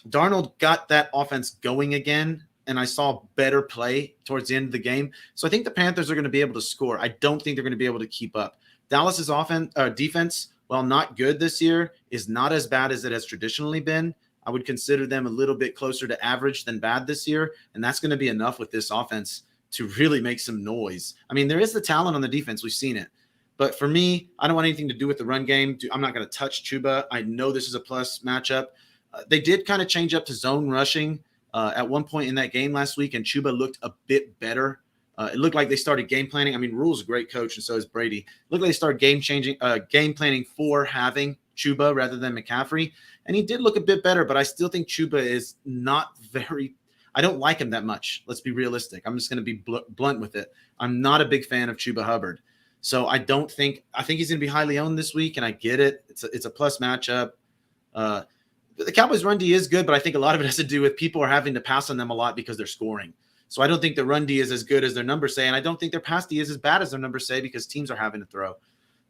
Darnold got that offense going again, and I saw better play towards the end of the game. So I think the Panthers are going to be able to score. I don't think they're going to be able to keep up. Dallas's defense, while not good this year, is not as bad as it has traditionally been. I would consider them a little bit closer to average than bad this year, and that's going to be enough with this offense to really make some noise. I mean, there is the talent on the defense. We've seen it. But for me, I don't want anything to do with the run game. I'm not going to touch Chuba. I know this is a plus matchup. They did kind of change up to zone rushing at one point in that game last week, and Chuba looked a bit better. It looked like they started game planning. I mean, Rule's a great coach, and so is Brady. It looked like they started game planning for having Chuba rather than McCaffrey, and he did look a bit better. But I still think Chuba is not very. I don't like him that much. Let's be realistic. I'm just going to be blunt with it. I'm not a big fan of Chuba Hubbard. So I think he's going to be highly owned this week, and I get it. It's a plus matchup. The Cowboys' run D is good, but I think a lot of it has to do with people are having to pass on them a lot because they're scoring. So I don't think the run D is as good as their numbers say, and I don't think their pass D is as bad as their numbers say because teams are having to throw.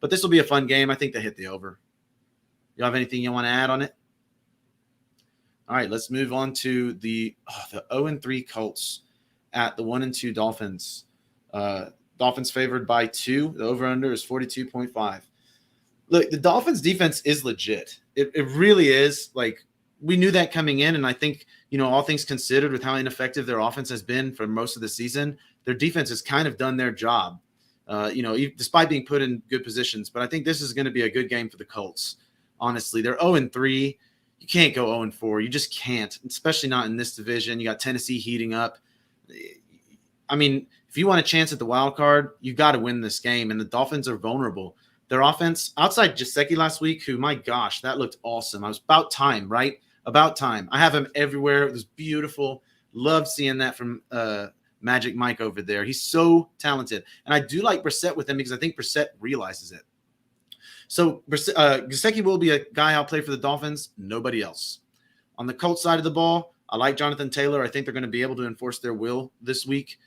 But this will be a fun game. I think they hit the over. You have anything you want to add on it? All right, let's move on to the 0-3 Colts at the 1-2 Dolphins. Dolphins favored by 2. The over-under is 42.5. Look, the Dolphins defense is legit. It really is. Like, we knew that coming in, and I think, all things considered with how ineffective their offense has been for most of the season, their defense has kind of done their job, despite being put in good positions. But I think this is going to be a good game for the Colts. Honestly, they're 0-3. You can't go 0-4. You just can't, especially not in this division. You got Tennessee heating up. I mean, if you want a chance at the wild card, you got to win this game, and the Dolphins are vulnerable. Their offense, outside Gesicki last week, who, my gosh, that looked awesome. I was about time, right? About time. I have him everywhere. It was beautiful. Love seeing that from Magic Mike over there. He's so talented. And I do like Brissett with him because I think Brissett realizes it. So Gesicki will be a guy I'll play for the Dolphins. Nobody else. On the Colts side of the ball, I like Jonathan Taylor. I think they're going to be able to enforce their will this week.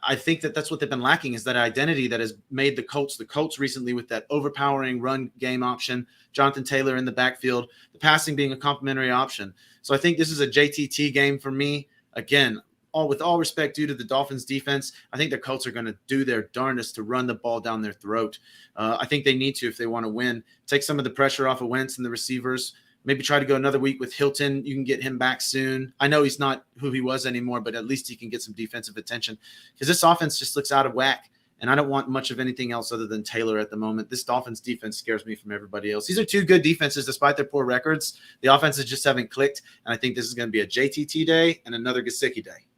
I think that's what they've been lacking is that identity that has made the Colts recently with that overpowering run game option, Jonathan Taylor in the backfield, the passing being a complementary option. So I think this is a JTT game for me. Again, with all respect due to the Dolphins defense, I think the Colts are going to do their darndest to run the ball down their throat. I think they need to if they want to win. Take some of the pressure off of Wentz and the receivers. Maybe try to go another week with Hilton. You can get him back soon. I know he's not who he was anymore, but at least he can get some defensive attention because this offense just looks out of whack, and I don't want much of anything else other than Taylor at the moment. This Dolphins defense scares me from everybody else. These are two good defenses despite their poor records. The offenses just haven't clicked, and I think this is going to be a JTT day and another Gesicki day.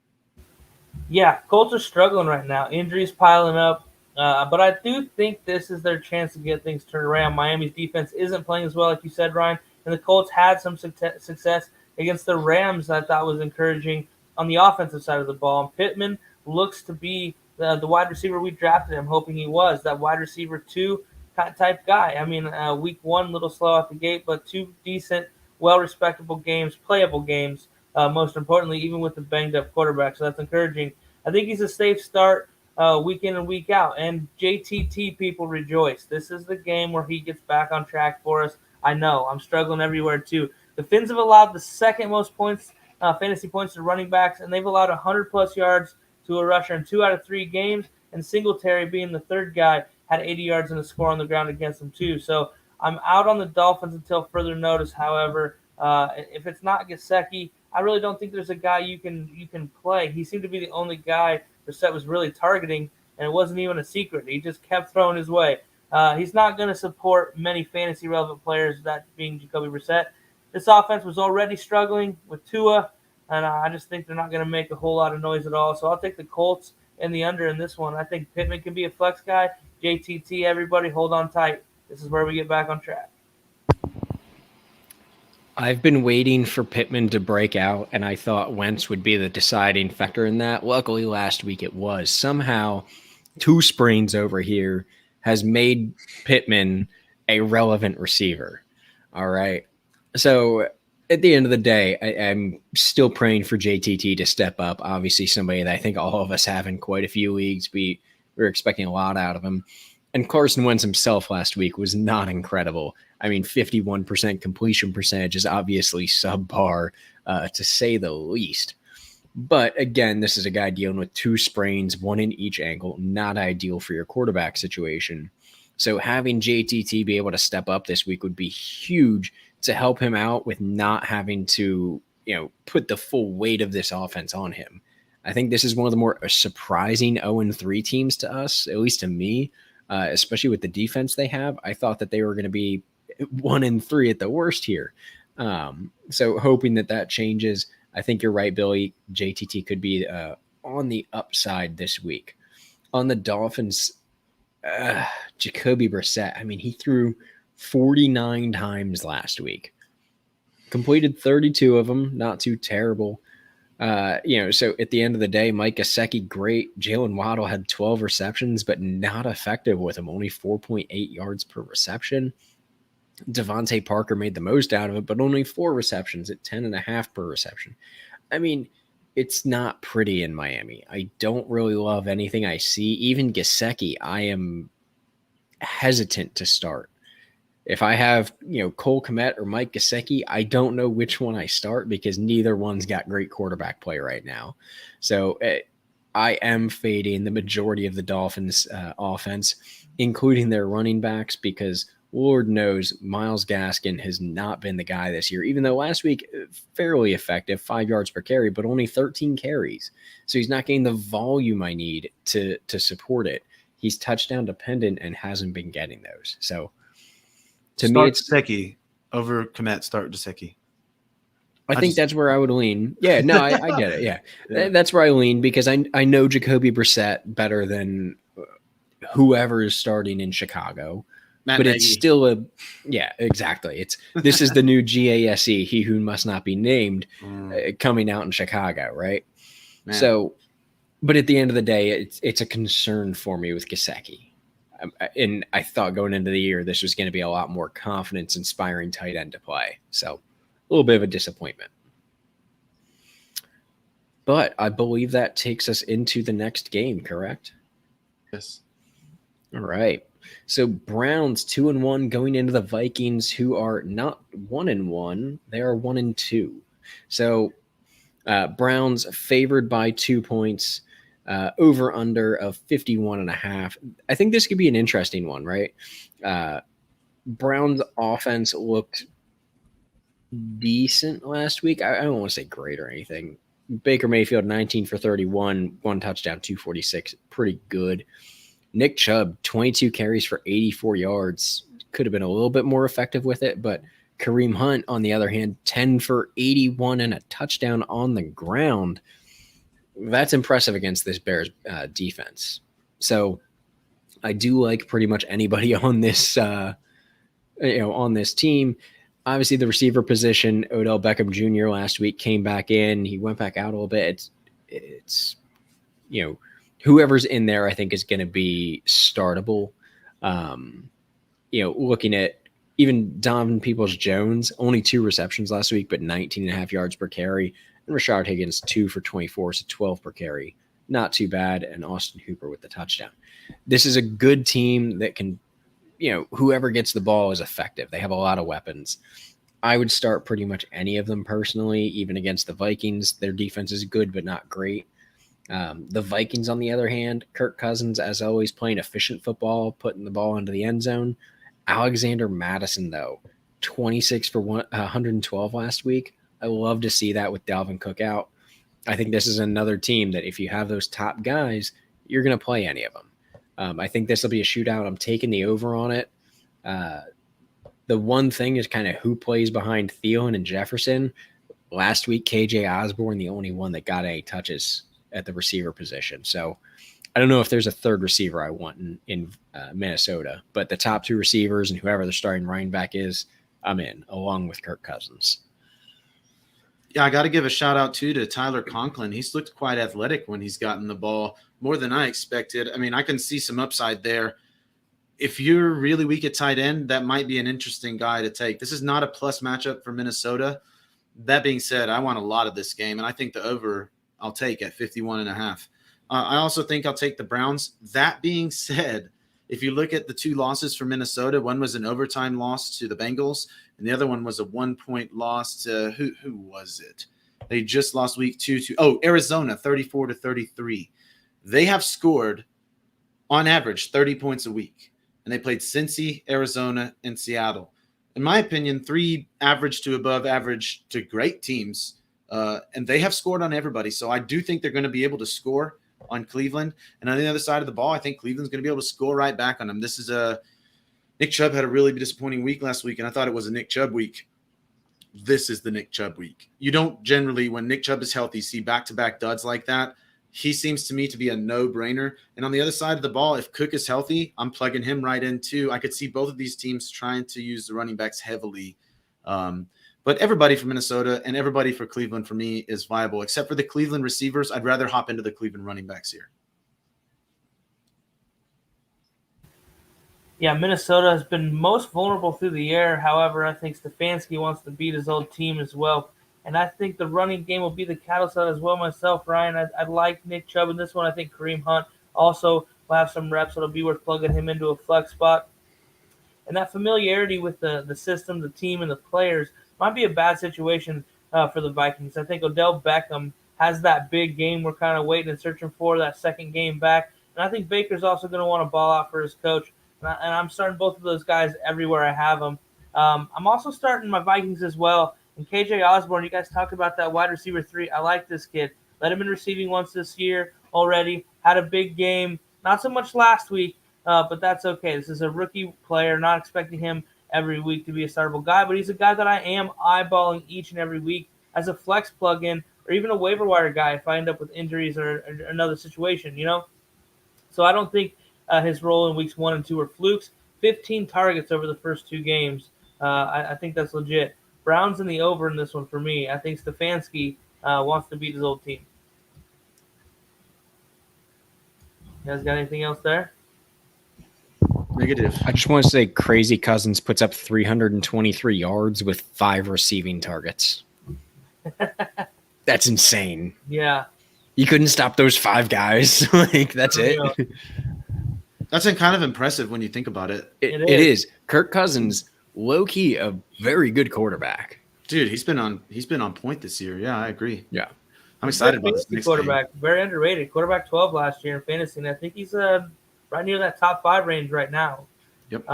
Yeah, Colts are struggling right now. Injuries piling up. But I do think this is their chance to get things turned around. Miami's defense isn't playing as well, like you said, Ryan. And the Colts had some success against the Rams that I thought was encouraging on the offensive side of the ball. And Pittman looks to be the wide receiver we drafted him, hoping he was, that wide receiver 2 type guy. I mean, week 1, a little slow out the gate, but 2 decent, well-respectable games, playable games, most importantly, even with the banged-up quarterback. So that's encouraging. I think he's a safe start week in and week out. And JTT people rejoice. This is the game where he gets back on track for us. I know. I'm struggling everywhere, too. The Finns have allowed the second most points, fantasy points to running backs, and they've allowed 100-plus yards to a rusher in 2 out of 3 games, and Singletary, being the third guy, had 80 yards and a score on the ground against them, too. So I'm out on the Dolphins until further notice, however. If it's not Gesicki, I really don't think there's a guy you can play. He seemed to be the only guy Brissett was really targeting, and it wasn't even a secret. He just kept throwing his way. He's not going to support many fantasy-relevant players, that being Jacoby Brissett. This offense was already struggling with Tua, and I just think they're not going to make a whole lot of noise at all. So I'll take the Colts and the under in this one. I think Pittman can be a flex guy. JTT, everybody, hold on tight. This is where we get back on track. I've been waiting for Pittman to break out, and I thought Wentz would be the deciding factor in that. Luckily, last week it was. Somehow, 2 sprains over here has made Pittman a relevant receiver. All right. So at the end of the day, I'm still praying for JTT to step up. Obviously, somebody that I think all of us have in quite a few leagues. We're expecting a lot out of him. And Carson Wentz himself last week was not incredible. I mean, 51% completion percentage is obviously subpar, to say the least. But again, this is a guy dealing with 2 sprains, 1 in each ankle. Not ideal for your quarterback situation. So having JTT be able to step up this week would be huge to help him out with not having to, put the full weight of this offense on him. I think this is one of the more surprising 0-3 teams to us, at least to me, especially with the defense they have. I thought that they were going to be 1-3 at the worst here. So hoping that changes. I think you're right, Billy. JTT could be on the upside this week. On the Dolphins, Jacoby Brissett, I mean, he threw 49 times last week. Completed 32 of them, not too terrible. So at the end of the day, Mike Gesicki, great. Jalen Waddle had 12 receptions, but not effective with him, only 4.8 yards per reception. Devontae Parker made the most out of it, but only 4 receptions at 10.5 per reception. I mean, it's not pretty in Miami. I don't really love anything I see. Even Gesicki, I am hesitant to start. If I have, Cole Kmet or Mike Gesicki, I don't know which one I start because neither one's got great quarterback play right now. So I am fading the majority of the Dolphins offense, including their running backs, because Lord knows Myles Gaskin has not been the guy this year, even though last week fairly effective, 5 yards per carry, but only 13 carries. So he's not getting the volume I need to support it. He's touchdown dependent and hasn't been getting those. So to me, it's Gesicki over Kmet. Start Gesicki. I think that's where I would lean. Yeah, no, I get it. Yeah. That's where I lean because I know Jacoby Brissett better than whoever is starting in Chicago. Matt but Nagy. It's still exactly. This is the new GASE, he who must not be named, coming out in Chicago, right? Man. So, but at the end of the day, it's a concern for me with Gesicki. And I thought going into the year, this was going to be a lot more confidence-inspiring tight end to play. So a little bit of a disappointment. But I believe that takes us into the next game, correct? Yes. All right. So Browns 2-1 going into the Vikings, who are not 1-1. They are 1-2. So Browns favored by 2 points. Over under of 51.5. I think this could be an interesting one, right? Browns offense looked decent last week. I don't want to say great or anything. Baker Mayfield, 19 for 31, 1 touchdown, 246. Pretty good. Nick Chubb, 22 carries for 84 yards. Could have been a little bit more effective with it, but Kareem Hunt, on the other hand, 10 for 81 and a touchdown on the ground. That's impressive against this Bears defense. So I do like pretty much anybody on this, on this team. Obviously, the receiver position, Odell Beckham Jr. last week came back in. He went back out a little bit. It's whoever's in there, I think, is going to be startable. Looking at even Donovan Peoples-Jones, only 2 receptions last week, but 19.5 yards per carry. And Rashard Higgins, 2 for 24, so 12 per carry. Not too bad. And Austin Hooper with the touchdown. This is a good team that can, whoever gets the ball is effective. They have a lot of weapons. I would start pretty much any of them personally, even against the Vikings. Their defense is good, but not great. The Vikings, on the other hand, Kirk Cousins, as always, playing efficient football, putting the ball into the end zone. Alexander Mattison, though, 26 for 112 last week. I love to see that with Dalvin Cook out. I think this is another team that if you have those top guys, you're going to play any of them. I think this will be a shootout. I'm taking the over on it. The one thing is kind of who plays behind Thielen and Jefferson. Last week, KJ Osborne, the only one that got any touches at the receiver position. So I don't know if there's a third receiver I want in Minnesota, but the top 2 receivers and whoever the starting running back is, I'm in, along with Kirk Cousins. Yeah, I got to give a shout out too to Tyler Conklin. He's looked quite athletic when he's gotten the ball, more than I expected. I mean, I can see some upside there. If you're really weak at tight end, that might be an interesting guy to take. This is not a plus matchup for Minnesota. That being said, I want a lot of this game, and I think the over I'll take at 51.5. I also think I'll take the Browns. That being said, if you look at the 2 losses for Minnesota, one was an overtime loss to the Bengals, and the other one was a 1-point loss to who was it? They just lost week 2 to Arizona, 34-33. They have scored on average 30 points a week. and they played Cincy, Arizona, and Seattle. In my opinion, 3 average to above average to great teams, and they have scored on everybody. So I do think they're going to be able to score on Cleveland. And on the other side of the ball, I think Cleveland's going to be able to score right back on them. This is Nick Chubb had a really disappointing week last week, and I thought it was a Nick Chubb week. This is the Nick Chubb week. You don't generally, when Nick Chubb is healthy, see back-to-back duds like that. He seems to me to be a no-brainer. And on the other side of the ball, if Cook is healthy, I'm plugging him right in too. I could see both of these teams trying to use the running backs heavily. But everybody for Minnesota and everybody for Cleveland for me is viable, except for the Cleveland receivers. I'd rather hop into the Cleveland running backs here. Yeah, Minnesota has been most vulnerable through the air. However, I think Stefanski wants to beat his old team as well. And I think the running game will be the catalyst as well myself, Ryan. I like Nick Chubb in this one. I think Kareem Hunt also will have some reps. It'll be worth plugging him into a flex spot. And that familiarity with the system, the team, and the players might be a bad situation for the Vikings. I think Odell Beckham has that big game we're kind of waiting and searching for, that second game back. And I think Baker's also going to want to ball out for his coach. And I'm starting both of those guys everywhere I have them. I'm also starting my Vikings as well. And KJ Osborne, you guys talked about that wide receiver 3. I like this kid. Led him in receiving once this year already. Had a big game. Not so much last week, but that's okay. This is a rookie player. Not expecting him every week to be a startable guy, but he's a guy that I am eyeballing each and every week as a flex plug-in or even a waiver wire guy if I end up with injuries or another situation, you know? So I don't think his role in weeks 1 and 2 are flukes. 15 targets over the first 2 games. I think that's legit. Browns in the over in this one for me. I think Stefanski wants to beat his old team. You guys got anything else there? Negative. I just want to say Crazy Cousins puts up 323 yards with 5 receiving targets. That's insane. Yeah. You couldn't stop those 5 guys. Like, that's it. That's kind of impressive when you think about it. It is. Kirk Cousins, low-key, a very good quarterback. Dude, he's been on point this year. Yeah, I agree. Yeah. I'm excited about this next quarterback. game. Very underrated. Quarterback 12 last year in fantasy, and I think he's right near that top 5 range right now. Yep.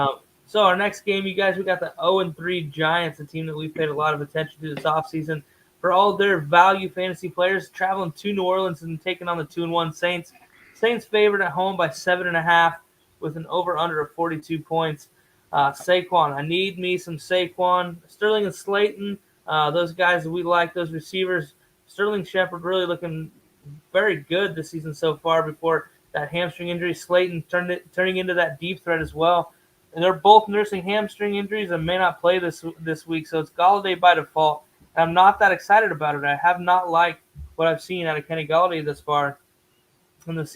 So our next game, you guys, we got the 0-3 Giants, a team that we've paid a lot of attention to this offseason. For all their value fantasy players, traveling to New Orleans and taking on the 2-1 Saints. Saints favored at home by 7.5 with an over-under of 42 points. Saquon, I need me some Saquon. Sterling and Slayton, those guys that we like, those receivers. Sterling Shepard really looking very good this season so far before that hamstring injury. Slayton turning into that deep threat as well. And they're both nursing hamstring injuries and may not play this week, so it's Golladay by default. And I'm not that excited about it. I have not liked what I've seen out of Kenny Golladay thus far. And the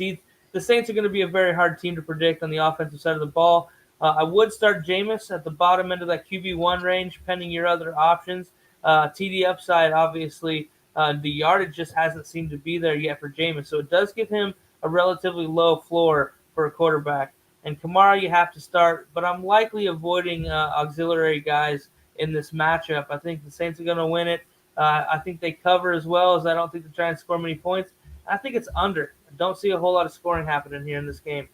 Saints are going to be a very hard team to predict on the offensive side of the ball. I would start Jameis at the bottom end of that QB1 range, pending your other options. TD upside, obviously, the yardage just hasn't seemed to be there yet for Jameis. So it does give him a relatively low floor for a quarterback. And Kamara you have to start, but I'm likely avoiding auxiliary guys in this matchup. I think the Saints are going to win it. I think they cover as well, as I don't think the Giants score many points. I think it's under. I don't see a whole lot of scoring happening here in this game.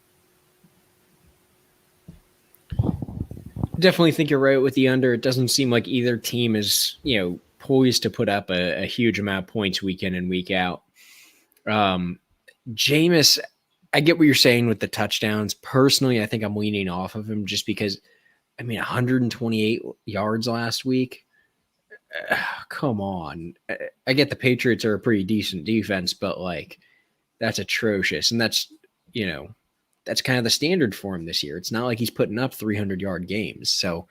Definitely think you're right with the under. It doesn't seem like either team is, poised to put up a huge amount of points week in and week out. Jameis, I get what you're saying with the touchdowns. Personally, I think I'm leaning off of him just because, 128 yards last week. Come on. I get the Patriots are a pretty decent defense, but that's atrocious. And that's kind of the standard for him this year. It's not like he's putting up 300-yard games. So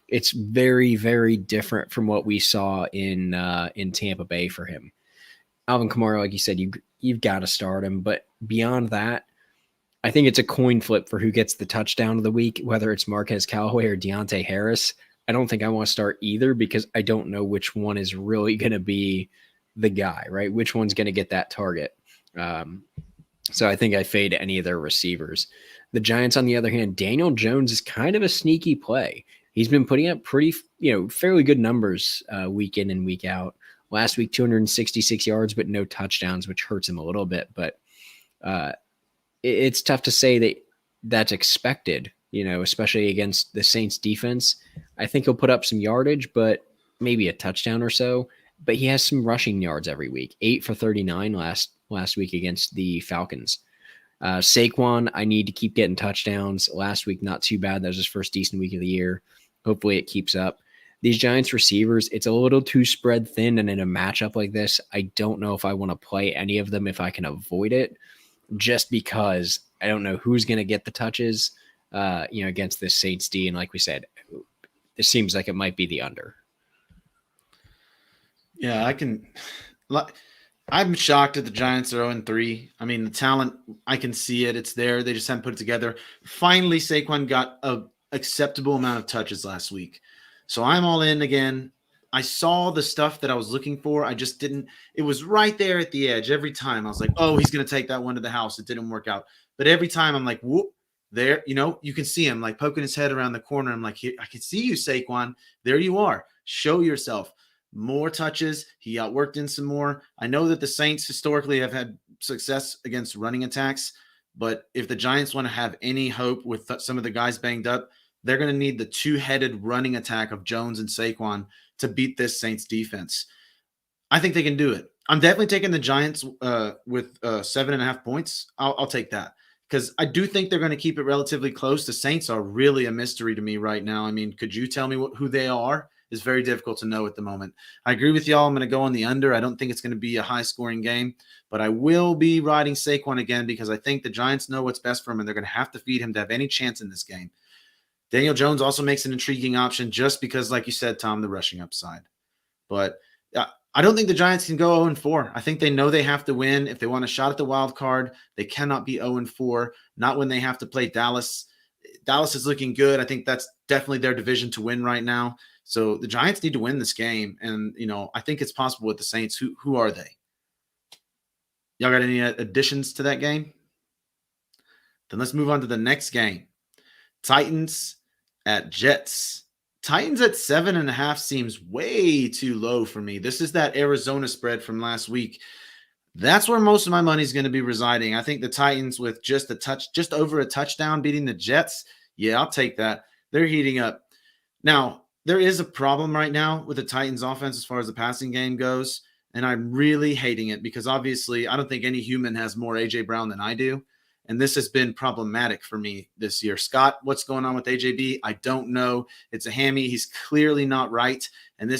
it's very, very different from what we saw in Tampa Bay for him. Alvin Kamara, like you said, you've got to start him. But beyond that, I think it's a coin flip for who gets the touchdown of the week, whether it's Marquez Callaway or Deontay Harris. I don't think I want to start either because I don't know which one is really going to be the guy, right? Which one's going to get that target. So I think I fade any of their receivers. The Giants, on the other hand, Daniel Jones is kind of a sneaky play. He's been putting up pretty, fairly good numbers week in and week out. Last week, 266 yards, but no touchdowns, which hurts him a little bit. But it's tough to say that that's expected especially against the Saints defense. I think he'll put up some yardage, but maybe a touchdown or so. But he has some rushing yards every week. 8 for 39 last week against the Falcons. Saquon, I need to keep getting touchdowns. Last week, not too bad. That was his first decent week of the year. Hopefully it keeps up. These Giants receivers, it's a little too spread thin, and in a matchup like this, I don't know if I want to play any of them if I can avoid it, just because I don't know who's going to get the touches, against this Saints D. And like we said, it seems like it might be the under. Yeah, I'm shocked that the Giants are 0-3. I mean, the talent, I can see it. It's there. They just haven't put it together. Finally, Saquon got an acceptable amount of touches last week. So I'm all in again. I saw the stuff that I was looking for. I just didn't. It was right there at the edge every time. I was like, oh, he's going to take that one to the house. It didn't work out. But every time I'm like, whoop, there, you can see him like poking his head around the corner. I'm like, I can see you, Saquon. There you are. Show yourself. More touches. He outworked in some more. I know that the Saints historically have had success against running attacks, but if the Giants want to have any hope with some of the guys banged up, they're going to need the two-headed running attack of Jones and Saquon to beat this Saints defense. I think they can do it. I'm definitely taking the Giants with 7.5 points. I'll take that because I do think they're going to keep it relatively close. The Saints are really a mystery to me right now. I mean, could you tell me who they are? It's very difficult to know at the moment. I agree with y'all. I'm going to go on the under. I don't think it's going to be a high-scoring game, but I will be riding Saquon again because I think the Giants know what's best for him, and they're going to have to feed him to have any chance in this game. Daniel Jones also makes an intriguing option just because, like you said, Tom, the rushing upside. But I don't think the Giants can go 0-4. I think they know they have to win. If they want a shot at the wild card, they cannot be 0-4, not when they have to play Dallas. Dallas is looking good. I think that's definitely their division to win right now. So the Giants need to win this game. And, I think it's possible with the Saints. Who are they? Y'all got any additions to that game? Then let's move on to the next game. Titans at Jets. Titans at 7.5 seems way too low for me. This is that Arizona spread from last week. That's where most of my money is going to be residing. I think the Titans with just over a touchdown beating the Jets. Yeah, I'll take that. They're heating up. Now, there is a problem right now with the Titans offense as far as the passing game goes, and I'm really hating it because obviously I don't think any human has more A.J. Brown than I do, and this has been problematic for me this year. Scott, what's going on with AJB? I don't know. It's a hammy. He's clearly not right, and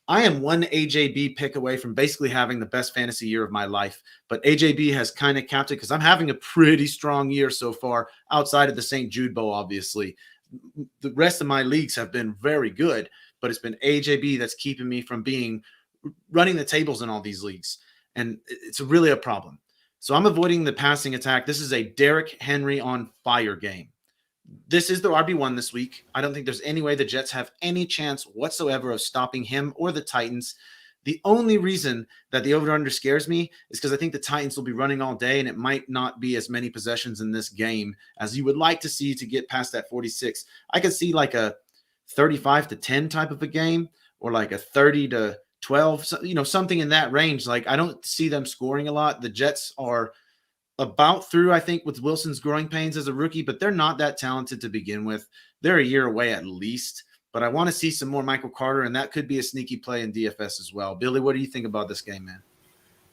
I am one AJB pick away from basically having the best fantasy year of my life, but AJB has kind of capped it because I'm having a pretty strong year so far outside of the St. Jude Bowl, obviously. The rest of my leagues have been very good, but it's been AJB that's keeping me from running the tables in all these leagues. And it's really a problem. So I'm avoiding the passing attack. This is a Derrick Henry on fire game. This is the RB1 this week. I don't think there's any way the Jets have any chance whatsoever of stopping him or the Titans. The only reason that the over-under scares me is because I think the Titans will be running all day, and it might not be as many possessions in this game as you would like to see to get past that 46. I could see like a 35-10 type of a game or like a 30-12, something in that range. Like I don't see them scoring a lot. The Jets are about through, I think, with Wilson's growing pains as a rookie, but they're not that talented to begin with. They're a year away at least. But I want to see some more Michael Carter, and that could be a sneaky play in DFS as well. Billy, what do you think about this game, man?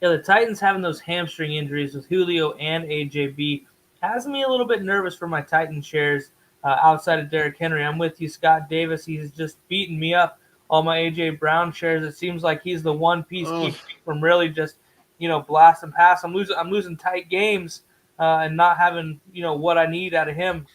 Yeah, the Titans having those hamstring injuries with Julio and AJB has me a little bit nervous for my Titan shares outside of Derrick Henry. I'm with you, Scott Davis. He's just beating me up. All my AJ Brown shares, it seems like he's the one piece keeping me from really just, blast and pass. I'm losing tight games and not having, what I need out of him.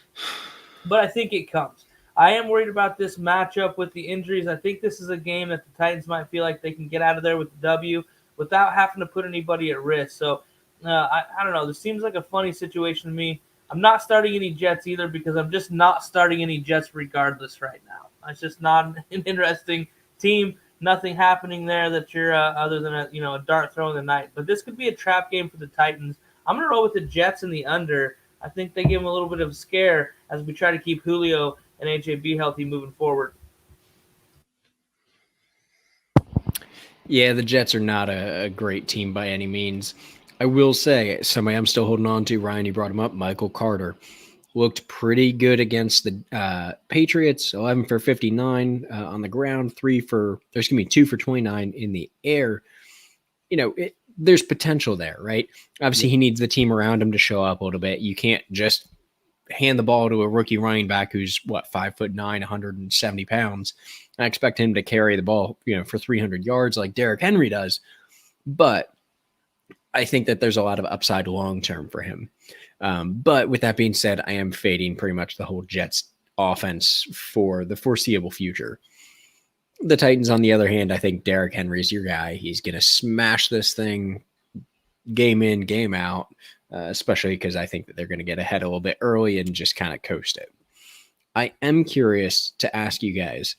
But I think it comes. I am worried about this matchup with the injuries. I think this is a game that the Titans might feel like they can get out of there with the W without having to put anybody at risk. So, I don't know. This seems like a funny situation to me. I'm not starting any Jets either because I'm just not starting any Jets regardless right now. It's just not an interesting team. Nothing happening there that you're other than a dart throw in the night. But this could be a trap game for the Titans. I'm going to roll with the Jets in the under. I think they give them a little bit of a scare as we try to keep Julio and AJB healthy moving forward. Yeah, the Jets are not a great team by any means. I will say, somebody I'm still holding on to, Ryan, you brought him up, Michael Carter. looked pretty good against the Patriots, 11 for 59 on the ground, 2 for 29 in the air. There's potential there, right? Obviously, he needs the team around him to show up a little bit. You can't just hand the ball to a rookie running back who's 5'9", 170 pounds. I expect him to carry the ball, for 300 yards like Derrick Henry does. But I think that there's a lot of upside long-term for him. But with that being said, I am fading pretty much the whole Jets offense for the foreseeable future. The Titans, on the other hand, I think Derrick Henry's your guy. He's going to smash this thing game in, game out, especially because I think that they're going to get ahead a little bit early and just kind of coast it. I am curious to ask you guys,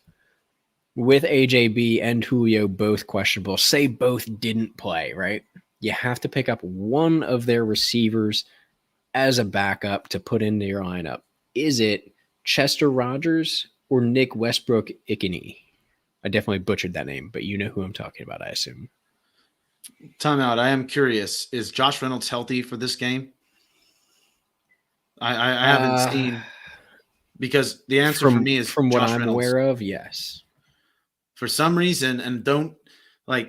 with AJB and Julio both questionable, say both didn't play, right? You have to pick up one of their receivers as a backup to put into your lineup. Is it Chester Rogers or Nick Westbrook-Ikhine? I definitely butchered that name, but you know who I'm talking about, I assume. Timeout. I am curious. Is Josh Reynolds healthy for this game? I haven't seen, because the answer for me is from what Josh I'm Reynolds. aware of, yes. For some reason, and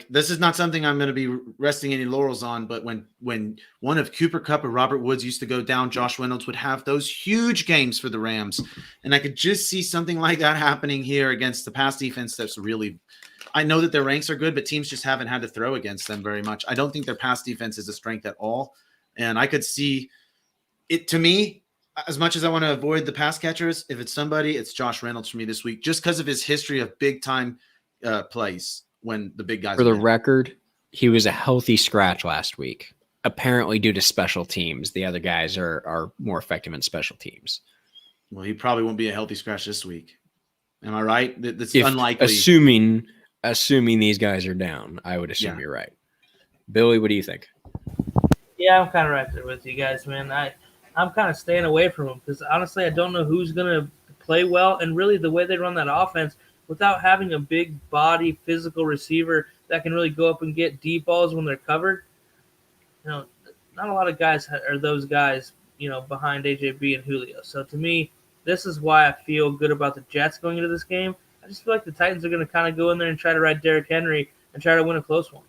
this is not something I'm going to be resting any laurels on, but when one of Cooper Kupp or Robert Woods used to go down, Josh Reynolds would have those huge games for the Rams. And I could just see something like that happening here against the pass defense that's really – I know that their ranks are good, but teams just haven't had to throw against them very much. I don't think their pass defense is a strength at all. And I could see it, to me, as much as I want to avoid the pass catchers, if it's somebody, it's Josh Reynolds for me this week, just because of his history of big-time plays when the big guys For the win. record, he was a healthy scratch last week, apparently due to special teams. The other guys are more effective in special teams. Well, he probably won't be a healthy scratch this week. Am I right? That's unlikely. Assuming these guys are down, I would assume you're right. Billy, what do you think? Yeah, I'm kind of right there with you guys, man. I'm kind of staying away from them because, honestly, I don't know who's going to play well. And really, the way they run that offense, without having a big body, physical receiver that can really go up and get deep balls when they're covered, not a lot of guys are those guys, behind AJB and Julio. So to me, this is why I feel good about the Jets going into this game. I just feel like the Titans are going to kind of go in there and try to ride Derrick Henry and try to win a close one.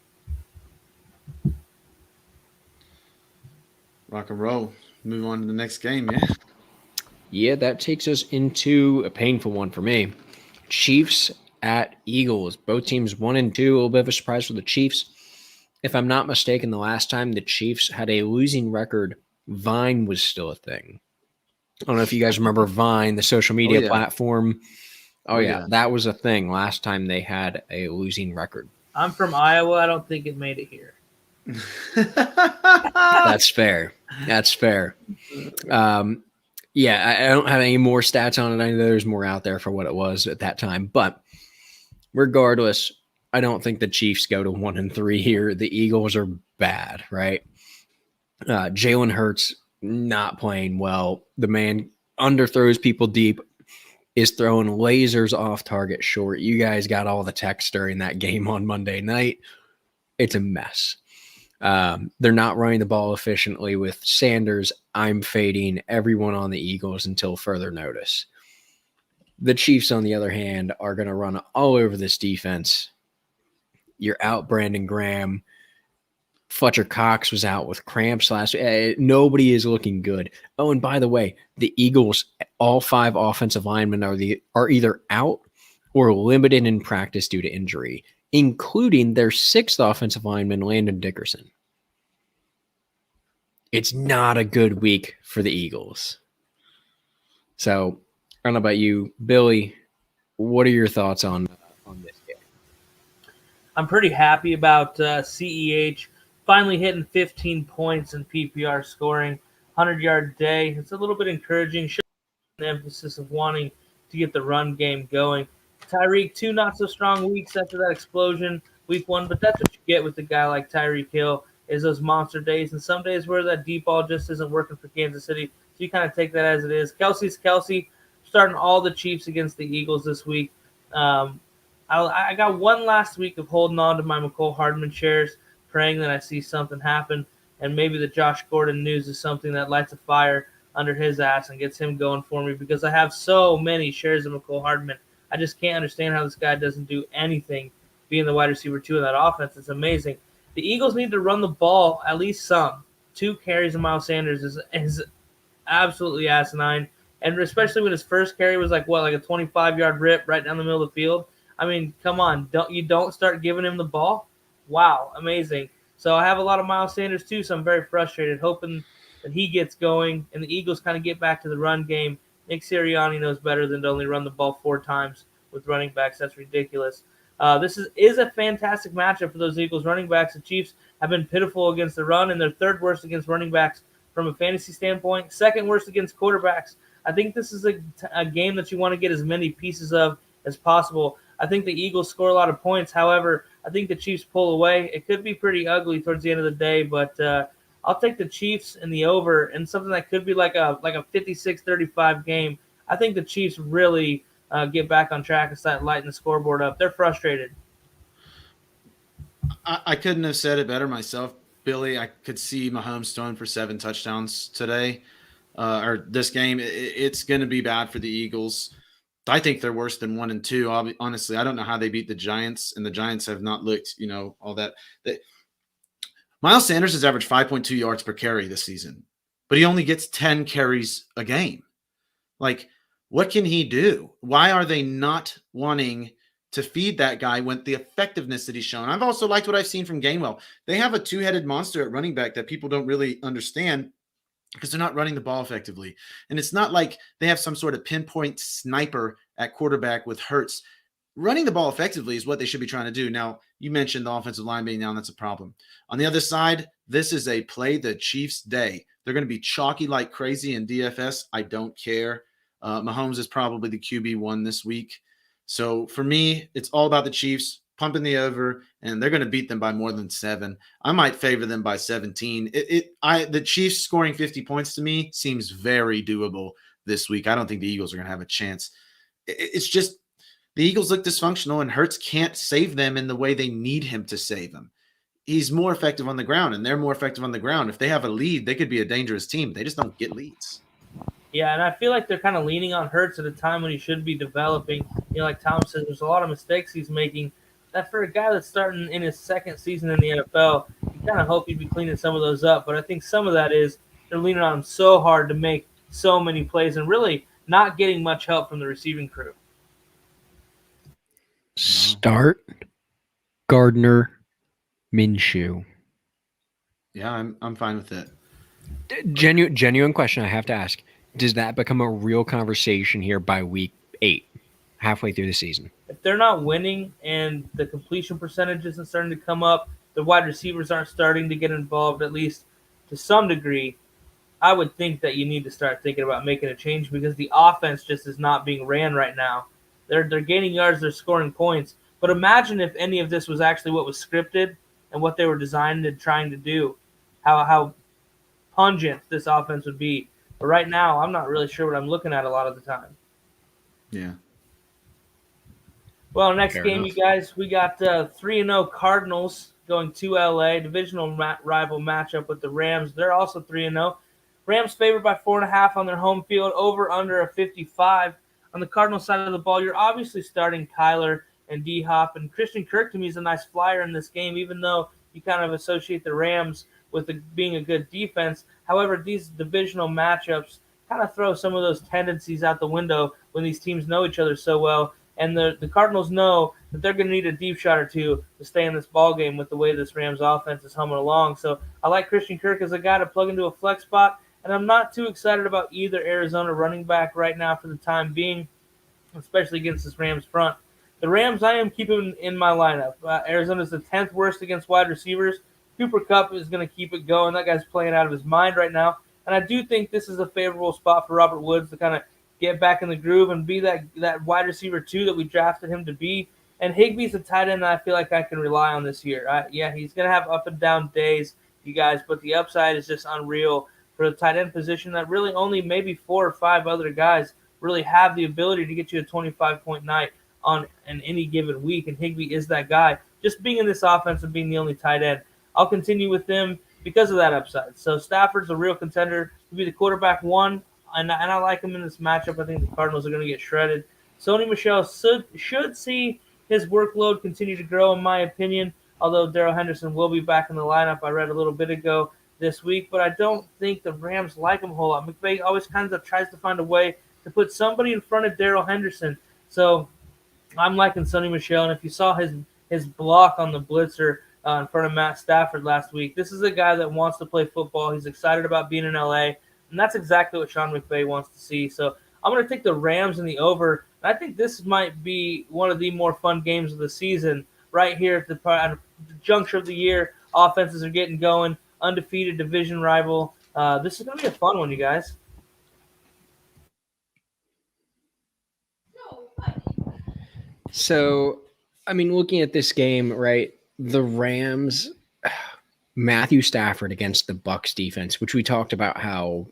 Rock and roll. Move on to the next game, yeah. Yeah, that takes us into a painful one for me. Chiefs at Eagles. Both teams 1-2. A little bit of a surprise for the Chiefs. If I'm not mistaken, the last time the Chiefs had a losing record, Vine was still a thing. I don't know if you guys remember Vine, the social media platform. Oh, yeah, that was a thing last time they had a losing record. I'm from Iowa. I don't think it made it here. That's fair. Yeah, I don't have any more stats on it. I know there's more out there for what it was at that time. But regardless, I don't think the Chiefs go to 1-3 here. The Eagles are bad, right? Jalen Hurts not playing well. The man underthrows people deep, is throwing lasers off target short. You guys got all the text during that game on Monday night. It's a mess. They're not running the ball efficiently with Sanders. I'm fading everyone on the Eagles until further notice. The Chiefs, on the other hand, are going to run all over this defense. You're out Brandon Graham. Fletcher Cox was out with cramps last week. Nobody is looking good. Oh, and by the way, the Eagles, all 5 offensive linemen are either out or limited in practice due to injury, including their 6th offensive lineman, Landon Dickerson. It's not a good week for the Eagles. So, I don't know about you, Billy. What are your thoughts on this game? I'm pretty happy about CEH finally hitting 15 points in PPR scoring, 100-yard day. It's a little bit encouraging. Shows the emphasis of wanting to get the run game going. Tyreek, 2 not-so-strong weeks after that explosion, week 1, but that's what you get with a guy like Tyreek Hill, is those monster days, and some days where that deep ball just isn't working for Kansas City, so you kind of take that as it is. Kelsey's Kelsey, starting all the Chiefs against the Eagles this week. I got one last week of holding on to my McCole Hardman shares, praying that I see something happen, and maybe the Josh Gordon news is something that lights a fire under his ass and gets him going for me because I have so many shares of McCole Hardman. I just can't understand how this guy doesn't do anything being the wide receiver 2 of that offense. It's amazing. The Eagles need to run the ball at least some. 2 carries of Miles Sanders is absolutely asinine. And especially when his first carry was like a 25-yard rip right down the middle of the field. I mean, come on, don't start giving him the ball? Wow, amazing. So I have a lot of Miles Sanders too, so I'm very frustrated, hoping that he gets going and the Eagles kind of get back to the run game. Nick Sirianni knows better than to only run the ball 4 times with running backs. That's ridiculous. This is a fantastic matchup for those Eagles running backs. The Chiefs have been pitiful against the run, and they're 3rd worst against running backs from a fantasy standpoint, 2nd worst against quarterbacks. I think this is a game that you want to get as many pieces of as possible. I think the Eagles score a lot of points. However, I think the Chiefs pull away. It could be pretty ugly towards the end of the day, but I'll take the Chiefs in the over and something that could be like a 56-35 game. I think the Chiefs really get back on track and start lighting the scoreboard up. They're frustrated. I couldn't have said it better myself, Billy. I could see Mahomes throwing for 7 touchdowns today. Or this game, it's going to be bad for the Eagles. I think they're worse than 1 and 2. Honestly, I don't know how they beat the Giants, and the Giants have not looked, all that. Miles Sanders has averaged 5.2 yards per carry this season, but he only gets 10 carries a game. Like, what can he do? Why are they not wanting to feed that guy with the effectiveness that he's shown? I've also liked what I've seen from Gainwell. They have a 2-headed monster at running back that people don't really understand, because they're not running the ball effectively. And it's not like they have some sort of pinpoint sniper at quarterback with Hurts. Running the ball effectively is what they should be trying to do. Now, you mentioned the offensive line being down. That's a problem. On the other side, this is a play the Chiefs day. They're going to be chalky like crazy in DFS. I don't care. Mahomes is probably the QB1 this week. So for me, it's all about the Chiefs pumping the over, and they're going to beat them by more than 7. I might favor them by 17. The Chiefs scoring 50 points to me seems very doable this week. I don't think the Eagles are going to have a chance. It's just the Eagles look dysfunctional, and Hurts can't save them in the way they need him to save them. He's more effective on the ground, and they're more effective on the ground. If they have a lead, they could be a dangerous team. They just don't get leads. Yeah, and I feel like they're kind of leaning on Hurts at a time when he should be developing. Like Tom said, there's a lot of mistakes he's making. That for a guy that's starting in his 2nd season in the NFL, you kind of hope he'd be cleaning some of those up. But I think some of that is they're leaning on him so hard to make so many plays and really not getting much help from the receiving crew. Start Gardner Minshew. Yeah, I'm fine with it. Genuine question I have to ask. Does that become a real conversation here by week 8, halfway through the season? If they're not winning and the completion percentage isn't starting to come up, the wide receivers aren't starting to get involved, at least to some degree, I would think that you need to start thinking about making a change because the offense just is not being ran right now. They're gaining yards, they're scoring points. But imagine if any of this was actually what was scripted and what they were designed and trying to do, how pungent this offense would be. But right now, I'm not really sure what I'm looking at a lot of the time. Yeah. Well, next Fair game, enough. you guys, we got 3-0 Cardinals going to LA, divisional rival matchup with the Rams. They're also 3-0. Rams favored by 4.5 on their home field, over under a 55. On the Cardinals side of the ball, you're obviously starting Kyler and D-Hop, and Christian Kirk to me is a nice flyer in this game, even though you kind of associate the Rams with being a good defense. However, these divisional matchups kind of throw some of those tendencies out the window when these teams know each other so well. And the Cardinals know that they're going to need a deep shot or two to stay in this ball game with the way this Rams offense is humming along. So I like Christian Kirk as a guy to plug into a flex spot, and I'm not too excited about either Arizona running back right now for the time being, especially against this Rams front. The Rams I am keeping in my lineup. Arizona's the 10th worst against wide receivers. Cooper Kupp is going to keep it going. That guy's playing out of his mind right now. And I do think this is a favorable spot for Robert Woods to kind of get back in the groove and be that wide receiver 2 that we drafted him to be. And Higbee's a tight end that I feel like I can rely on this year. Yeah, he's going to have up and down days, you guys, but the upside is just unreal for the tight end position that really only maybe 4 or 5 other guys really have the ability to get you a 25-point night on any given week, and Higbee is that guy. Just being in this offense and being the only tight end, I'll continue with them because of that upside. So Stafford's a real contender. to be the quarterback one, and I like him in this matchup. I think the Cardinals are going to get shredded. Sony Michel should see his workload continue to grow, in my opinion, although Darrell Henderson will be back in the lineup. I read a little bit ago this week, but I don't think the Rams like him a whole lot. McVay always kind of tries to find a way to put somebody in front of Darrell Henderson. So I'm liking Sonny Michel, and if you saw his block on the blitzer in front of Matt Stafford last week, this is a guy that wants to play football. He's excited about being in LA, and that's exactly what Sean McVay wants to see. So I'm going to take the Rams in the over. I think this might be one of the more fun games of the season right here at the juncture of the year. Offenses are getting going, undefeated division rival. This is going to be a fun one, you guys. So, I mean, looking at this game, right, the Rams, Matthew Stafford against the Bucs defense, which we talked about how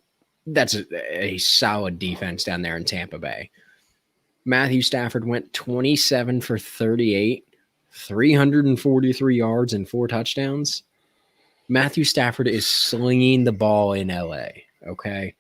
that's a solid defense down there in Tampa Bay. Matthew Stafford went 27 for 38, 343 yards and 4 touchdowns. Matthew Stafford is slinging the ball in LA, okay?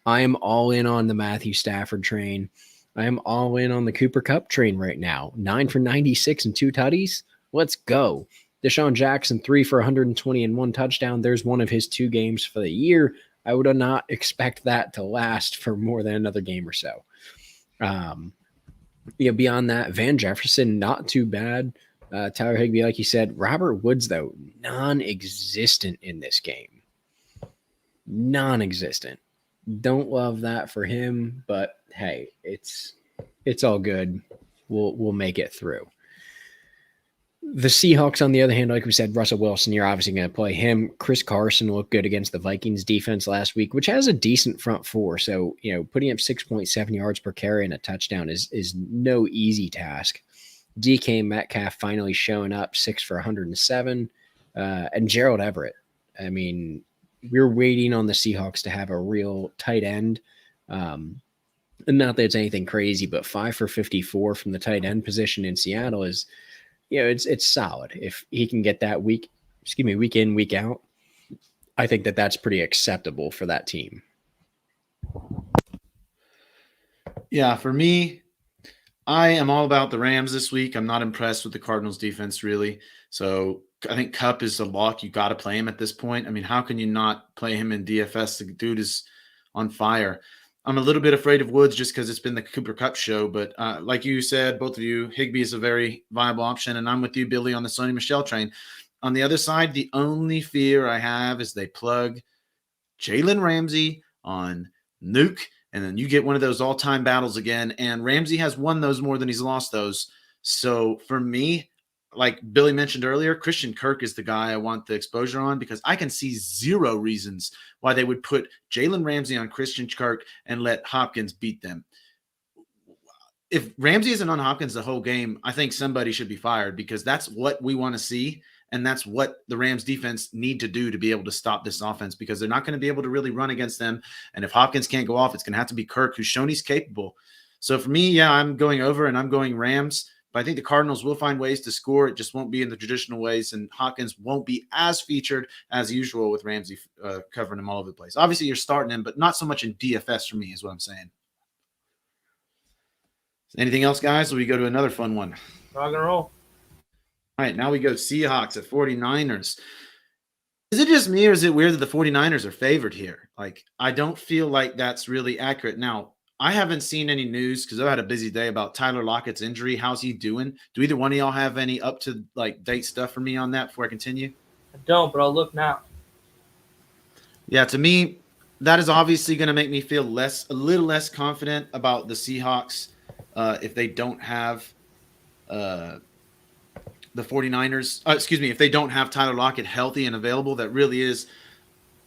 I am all in on the Matthew Stafford train. I am all in on the Cooper Kupp train right now. 9 for 96 and 2 tutties. Let's go. Deshaun Jackson, 3 for 120 and 1 touchdown. There's one of his 2 games for the year. I would not expect that to last for more than another game or so. Beyond that, Van Jefferson, not too bad. Tyler Higbee, like you said. Robert Woods, though, non-existent in this game. Non-existent. Don't love that for him, but hey, it's all good. We'll make it through. The Seahawks, on the other hand, like we said, Russell Wilson, you're obviously going to play him. Chris Carson looked good against the Vikings defense last week, which has a decent front four. So, putting up 6.7 yards per carry and a touchdown is no easy task. DK Metcalf finally showing up, 6 for 107. And Gerald Everett. I mean, we're waiting on the Seahawks to have a real tight end. And not that it's anything crazy, but 5 for 54 from the tight end position in Seattle is, it's solid. If he can get that week in, week out, I think that's pretty acceptable for that team. Yeah, for me, I am all about the Rams this week. I'm not impressed with the Cardinals defense, really. So I think Kupp is a lock. You got to play him at this point. I mean, how can you not play him in DFS? The dude is on fire. I'm a little bit afraid of Woods just because it's been the Cooper Kupp show. But like you said, both of you, Higbee is a very viable option. And I'm with you, Billy, on the Sony Michel train. On the other side, the only fear I have is they plug Jalen Ramsey on Nuke, and then you get one of those all-time battles again. And Ramsey has won those more than he's lost those. So for me, like Billy mentioned earlier, Christian Kirk is the guy I want the exposure on because I can see 0 reasons why they would put Jalen Ramsey on Christian Kirk and let Hopkins beat them. If Ramsey isn't on Hopkins the whole game, I think somebody should be fired because that's what we want to see. And that's what the Rams defense need to do to be able to stop this offense because they're not going to be able to really run against them. And if Hopkins can't go off, it's going to have to be Kirk, who's shown he's capable. So for me, yeah, I'm going over and I'm going Rams. But I think the Cardinals will find ways to score. It just won't be in the traditional ways, and Hopkins won't be as featured as usual with Ramsey covering him all over the place. Obviously, you're starting him, but not so much in DFS for me is what I'm saying. Anything else, guys? Or we go to another fun one? Rock and roll. All right, now we go Seahawks at 49ers. Is it just me or is it weird that the 49ers are favored here? Like, I don't feel like that's really accurate. Now, I haven't seen any news because I've had a busy day about Tyler Lockett's injury. How's he doing? Do either one of y'all have any up to date stuff for me on that before I continue? I don't, but I'll look now. Yeah, to me, that is obviously going to make me feel a little less confident about the Seahawks if they don't have the 49ers. If they don't have Tyler Lockett healthy and available. That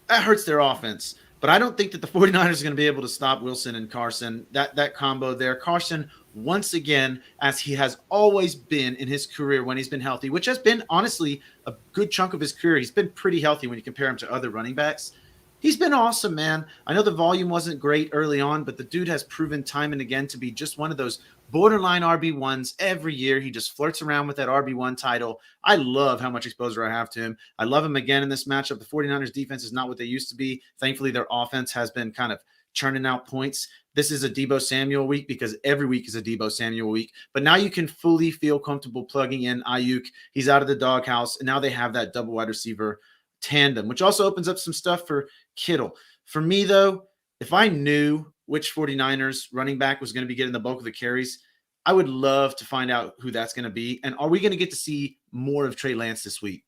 hurts their offense. But I don't think that the 49ers are going to be able to stop Wilson and Carson. That combo there. Carson, once again, as he has always been in his career when he's been healthy, which has been, honestly, a good chunk of his career. He's been pretty healthy when you compare him to other running backs. He's been awesome, man. I know the volume wasn't great early on, but the dude has proven time and again to be just one of those borderline RB1s every year. He just flirts around with that RB1 title. I love how much exposure I have to him. I love him again in this matchup. The 49ers defense is not what they used to be. Thankfully, their offense has been kind of churning out points. This is a Deebo Samuel week because every week is a Deebo Samuel week. But now you can fully feel comfortable plugging in Ayuk. He's out of the doghouse, and now they have that double wide receiver tandem, which also opens up some stuff for Kittle. For me, though, if I knew which 49ers running back was going to be getting the bulk of the carries, I would love to find out who that's going to be. And are we going to get to see more of Trey Lance this week?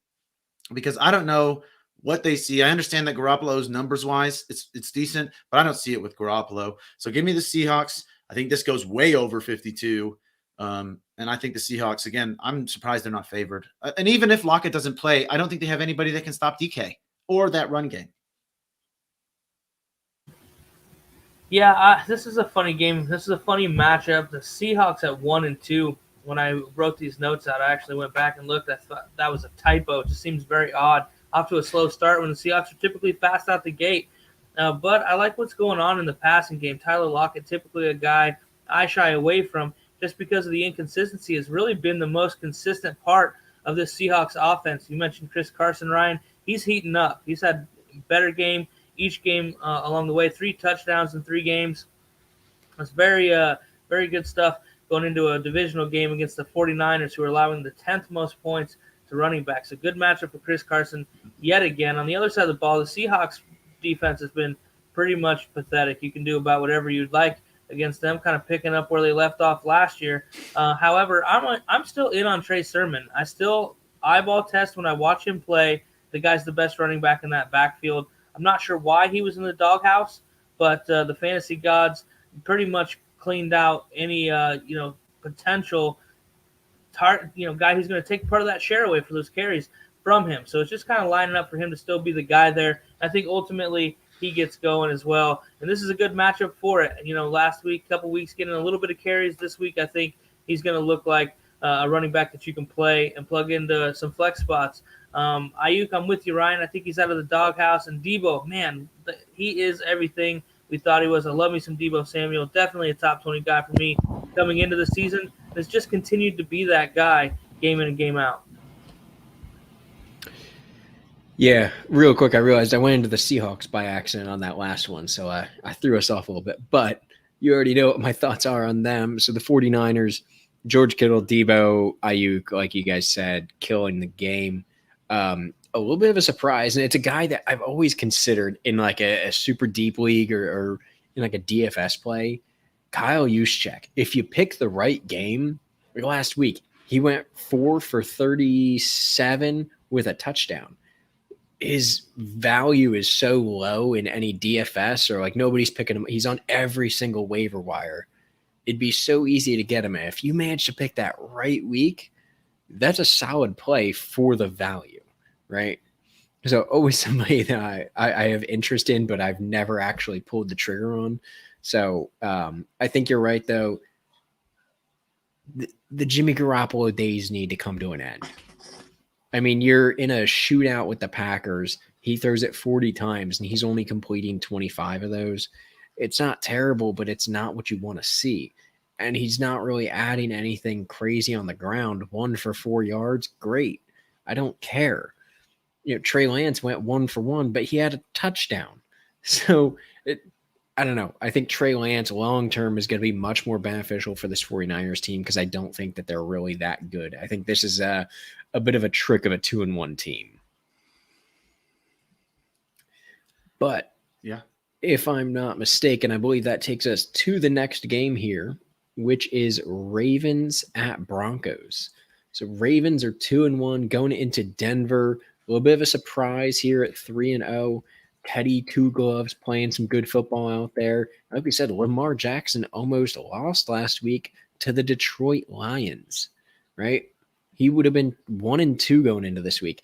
Because I don't know what they see. I understand that Garoppolo's numbers wise, it's decent, but I don't see it with Garoppolo. So give me the Seahawks. I think this goes way over 52. And I think the Seahawks, again, I'm surprised they're not favored. And even if Lockett doesn't play, I don't think they have anybody that can stop DK or that run game. Yeah, this is a funny game. This is a funny matchup. The Seahawks at 1-2. When I wrote these notes out, I actually went back and looked. I thought that was a typo. It just seems very odd. Off to a slow start when the Seahawks are typically fast out the gate. But I like what's going on in the passing game. Tyler Lockett, typically a guy I shy away from just because of the inconsistency, has really been the most consistent part of this Seahawks offense. You mentioned Chris Carson, Ryan. He's heating up. He's had a better game each game along the way. 3 touchdowns in 3 games. That's very good stuff going into a divisional game against the 49ers, who are allowing the 10th most points to running backs. A good matchup for Chris Carson yet again. On the other side of the ball, the Seahawks defense has been pretty much pathetic. You can do about whatever you'd like against them, kind of picking up where they left off last year. However, I'm still in on Trey Sermon. I still eyeball test when I watch him play. The guy's the best running back in that backfield. I'm not sure why he was in the doghouse, but the fantasy gods pretty much cleaned out any potential guy who's going to take part of that share away for those carries from him. So it's just kind of lining up for him to still be the guy there. I think ultimately he gets going as well, and this is a good matchup for it. Last week, couple weeks, getting a little bit of carries. This week, I think he's going to look like a running back that you can play and plug into some flex spots. Ayuk, I'm with you, Ryan. I think he's out of the doghouse. And Deebo, man, he is everything we thought he was. I love me some Deebo Samuel. Definitely a top 20 guy for me coming into the season. Has just continued to be that guy game in and game out. Yeah, real quick, I realized I went into the Seahawks by accident on that last one, so I threw us off a little bit. But you already know what my thoughts are on them. So the 49ers, George Kittle, Deebo, Ayuk, like you guys said, killing the game. A little bit of a surprise, and it's a guy that I've always considered in like a super deep league or in like a DFS play. Kyle Juszczyk. If you pick the right game, like last week, he went 4 for 37 with a touchdown. His value is so low in any DFS or like nobody's picking him. He's on every single waiver wire. It'd be so easy to get him. If you manage to pick that right week, that's a solid play for the value, right? So always somebody that I have interest in, but I've never actually pulled the trigger on. So I think you're right, though. The Jimmy Garoppolo days need to come to an end. I mean, you're in a shootout with the Packers. He throws it 40 times, and he's only completing 25 of those. It's not terrible, but it's not what you want to see. And he's not really adding anything crazy on the ground. 1 for 4 yards, great. I don't care. Trey Lance went 1 for 1, but he had a touchdown. So I don't know. I think Trey Lance long-term is going to be much more beneficial for this 49ers team because I don't think that they're really that good. I think this is a bit of a trick of a 2-1 team. But yeah, if I'm not mistaken, I believe that takes us to the next game here, which is Ravens at Broncos. So Ravens are 2-1 going into Denver. A little bit of a surprise here at 3-0. Teddy Two Gloves playing some good football out there. Like we said, Lamar Jackson almost lost last week to the Detroit Lions, right? He would have been 1-2 going into this week.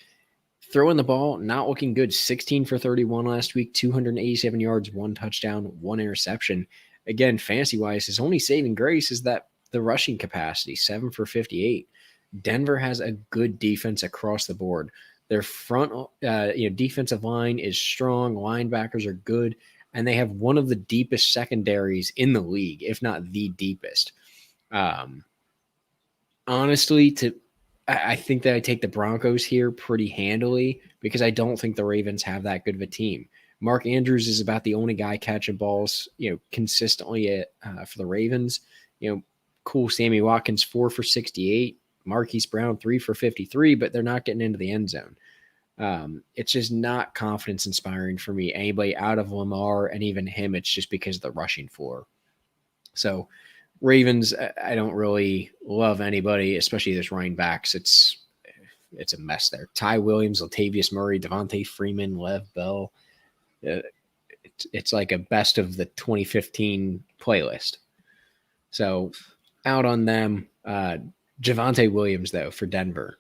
Throwing the ball, not looking good. 16 for 31 last week, 287 yards, 1 touchdown, 1 interception. Again, fantasy-wise, his only saving grace is that the rushing capacity, 7 for 58. Denver has a good defense across the board. Their front, defensive line is strong. Linebackers are good, and they have one of the deepest secondaries in the league, if not the deepest. Honestly, I think that I take the Broncos here pretty handily because I don't think the Ravens have that good of a team. Mark Andrews is about the only guy catching balls, consistently for the Ravens. Cool. Sammy Watkins 4 for 68, Marquise Brown 3 for 53, but they're not getting into the end zone. It's just not confidence inspiring for me. Anybody out of Lamar and even him, it's just because of the rushing floor. So Ravens, I don't really love anybody, especially this running backs. It's a mess there. Ty Williams, Latavius Murray, Devontae Freeman, Lev Bell. It's like a best of the 2015 playlist. So out on them. Javonte Williams, though, for Denver.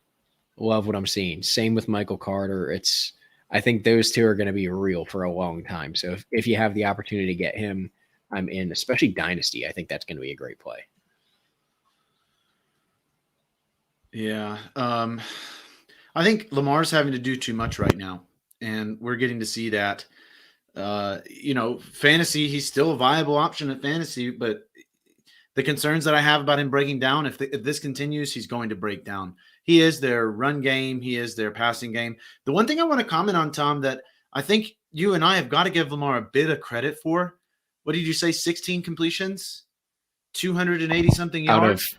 Love what I'm seeing. Same with Michael Carter. I think those two are going to be real for a long time. So if you have the opportunity to get him, I'm in, especially Dynasty. I think that's going to be a great play. Yeah. I think Lamar's having to do too much right now, and we're getting to see that. Fantasy, he's still a viable option at fantasy, but the concerns that I have about him breaking down, if this continues, he's going to break down. He is their run game. He is their passing game. The one thing I want to comment on, Tom, that I think you and I have got to give Lamar a bit of credit for. What did you say? 16 completions, 280 something yards.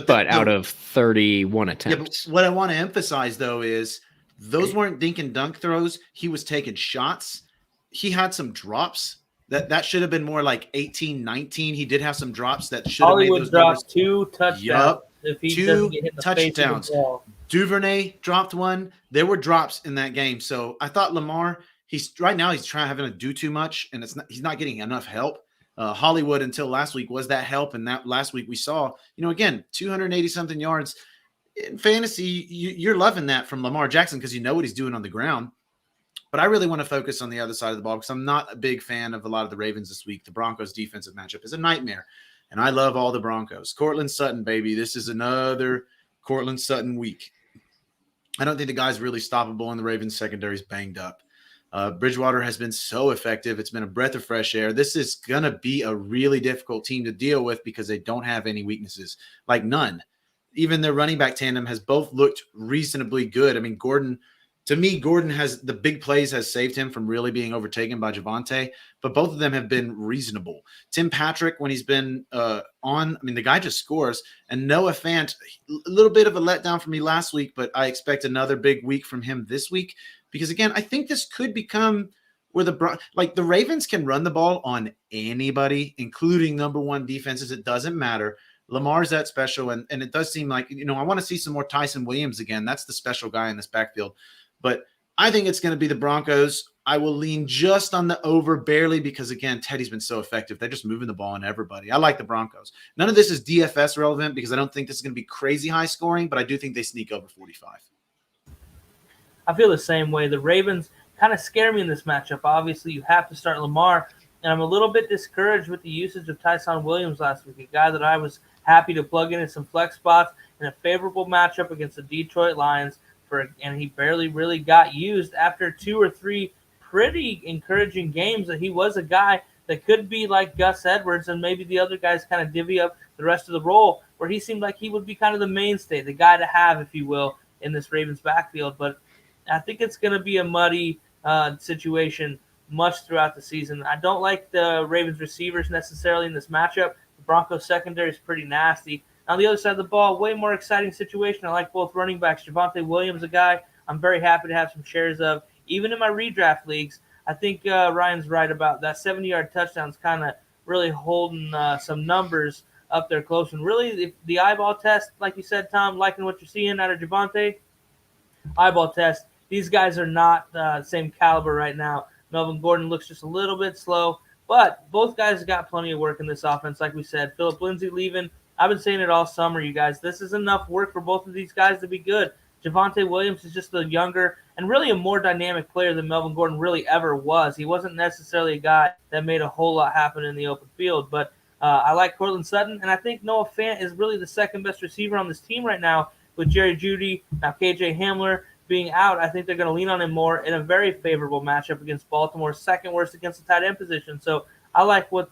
Out of 31 attempts. Yeah, but what I want to emphasize, though, is those weren't dink and dunk throws. He was taking shots. He had some drops. That should have been more like 18, 19. He did have some drops that should have made those dropped numbers. 2 touchdowns. Yep. If he 2 doesn't get hit in the touchdowns. face of the ball. Duvernay dropped 1. There were drops in that game. So I thought Lamar, he's having to do too much, and he's not getting enough help. Hollywood until last week was that help, and that last week we saw, again, 280 something yards in fantasy. You're loving that from Lamar Jackson because you know what he's doing on the ground. But I really want to focus on the other side of the ball because I'm not a big fan of a lot of the Ravens this week. The Broncos defensive matchup is a nightmare, and I love all the Broncos. Cortland Sutton, baby. This is another Cortland Sutton week. I don't think the guy's really stoppable, and the Ravens secondary is banged up. Bridgewater has been so effective. It's been a breath of fresh air. This is going to be a really difficult team to deal with because they don't have any weaknesses, like none. Even their running back tandem has both looked reasonably good. I mean, Gordon has the big plays has saved him from really being overtaken by Javonte, but both of them have been reasonable. Tim Patrick, when he's been the guy just scores. And Noah Fant, a little bit of a letdown for me last week, but I expect another big week from him this week because, again, I think this could become where the Ravens can run the ball on anybody, including number one defenses. It doesn't matter. Lamar's that special, and it does seem like, I want to see some more Tyson Williams again. That's the special guy in this backfield. But I think it's going to be the Broncos. I will lean just on the over barely because, again, Teddy's been so effective. They're just moving the ball on everybody. I like the Broncos. None of this is DFS relevant because I don't think this is going to be crazy high scoring, but I do think they sneak over 45. I feel the same way. The Ravens kind of scare me in this matchup. Obviously, you have to start Lamar, and I'm a little bit discouraged with the usage of Tyson Williams last week, a guy that I was happy to plug in some flex spots in a favorable matchup against the Detroit Lions. And he barely really got used after 2 or 3 pretty encouraging games that he was a guy that could be like Gus Edwards and maybe the other guys kind of divvy up the rest of the role where he seemed like he would be kind of the mainstay, the guy to have, if you will, in this Ravens backfield. But I think it's going to be a muddy situation much throughout the season. I don't like the Ravens receivers necessarily in this matchup. The Broncos secondary is pretty nasty. On the other side of the ball, way more exciting situation. I like both running backs. Javonte Williams, a guy I'm very happy to have some shares of. Even in my redraft leagues, I think Ryan's right about that 70-yard touchdown's kind of really holding some numbers up there close. And really, the eyeball test, like you said, Tom, liking what you're seeing out of Javonte, eyeball test, these guys are not the same caliber right now. Melvin Gordon looks just a little bit slow, but both guys got plenty of work in this offense, like we said. Phillip Lindsay leaving. I've been saying it all summer, you guys. This is enough work for both of these guys to be good. Javonte Williams is just a younger and really a more dynamic player than Melvin Gordon really ever was. He wasn't necessarily a guy that made a whole lot happen in the open field, but I like Cortland Sutton, and I think Noah Fant is really the second best receiver on this team right now with Jerry Jeudy, now KJ Hamler being out. I think they're going to lean on him more in a very favorable matchup against Baltimore, second worst against the tight end position. So I like what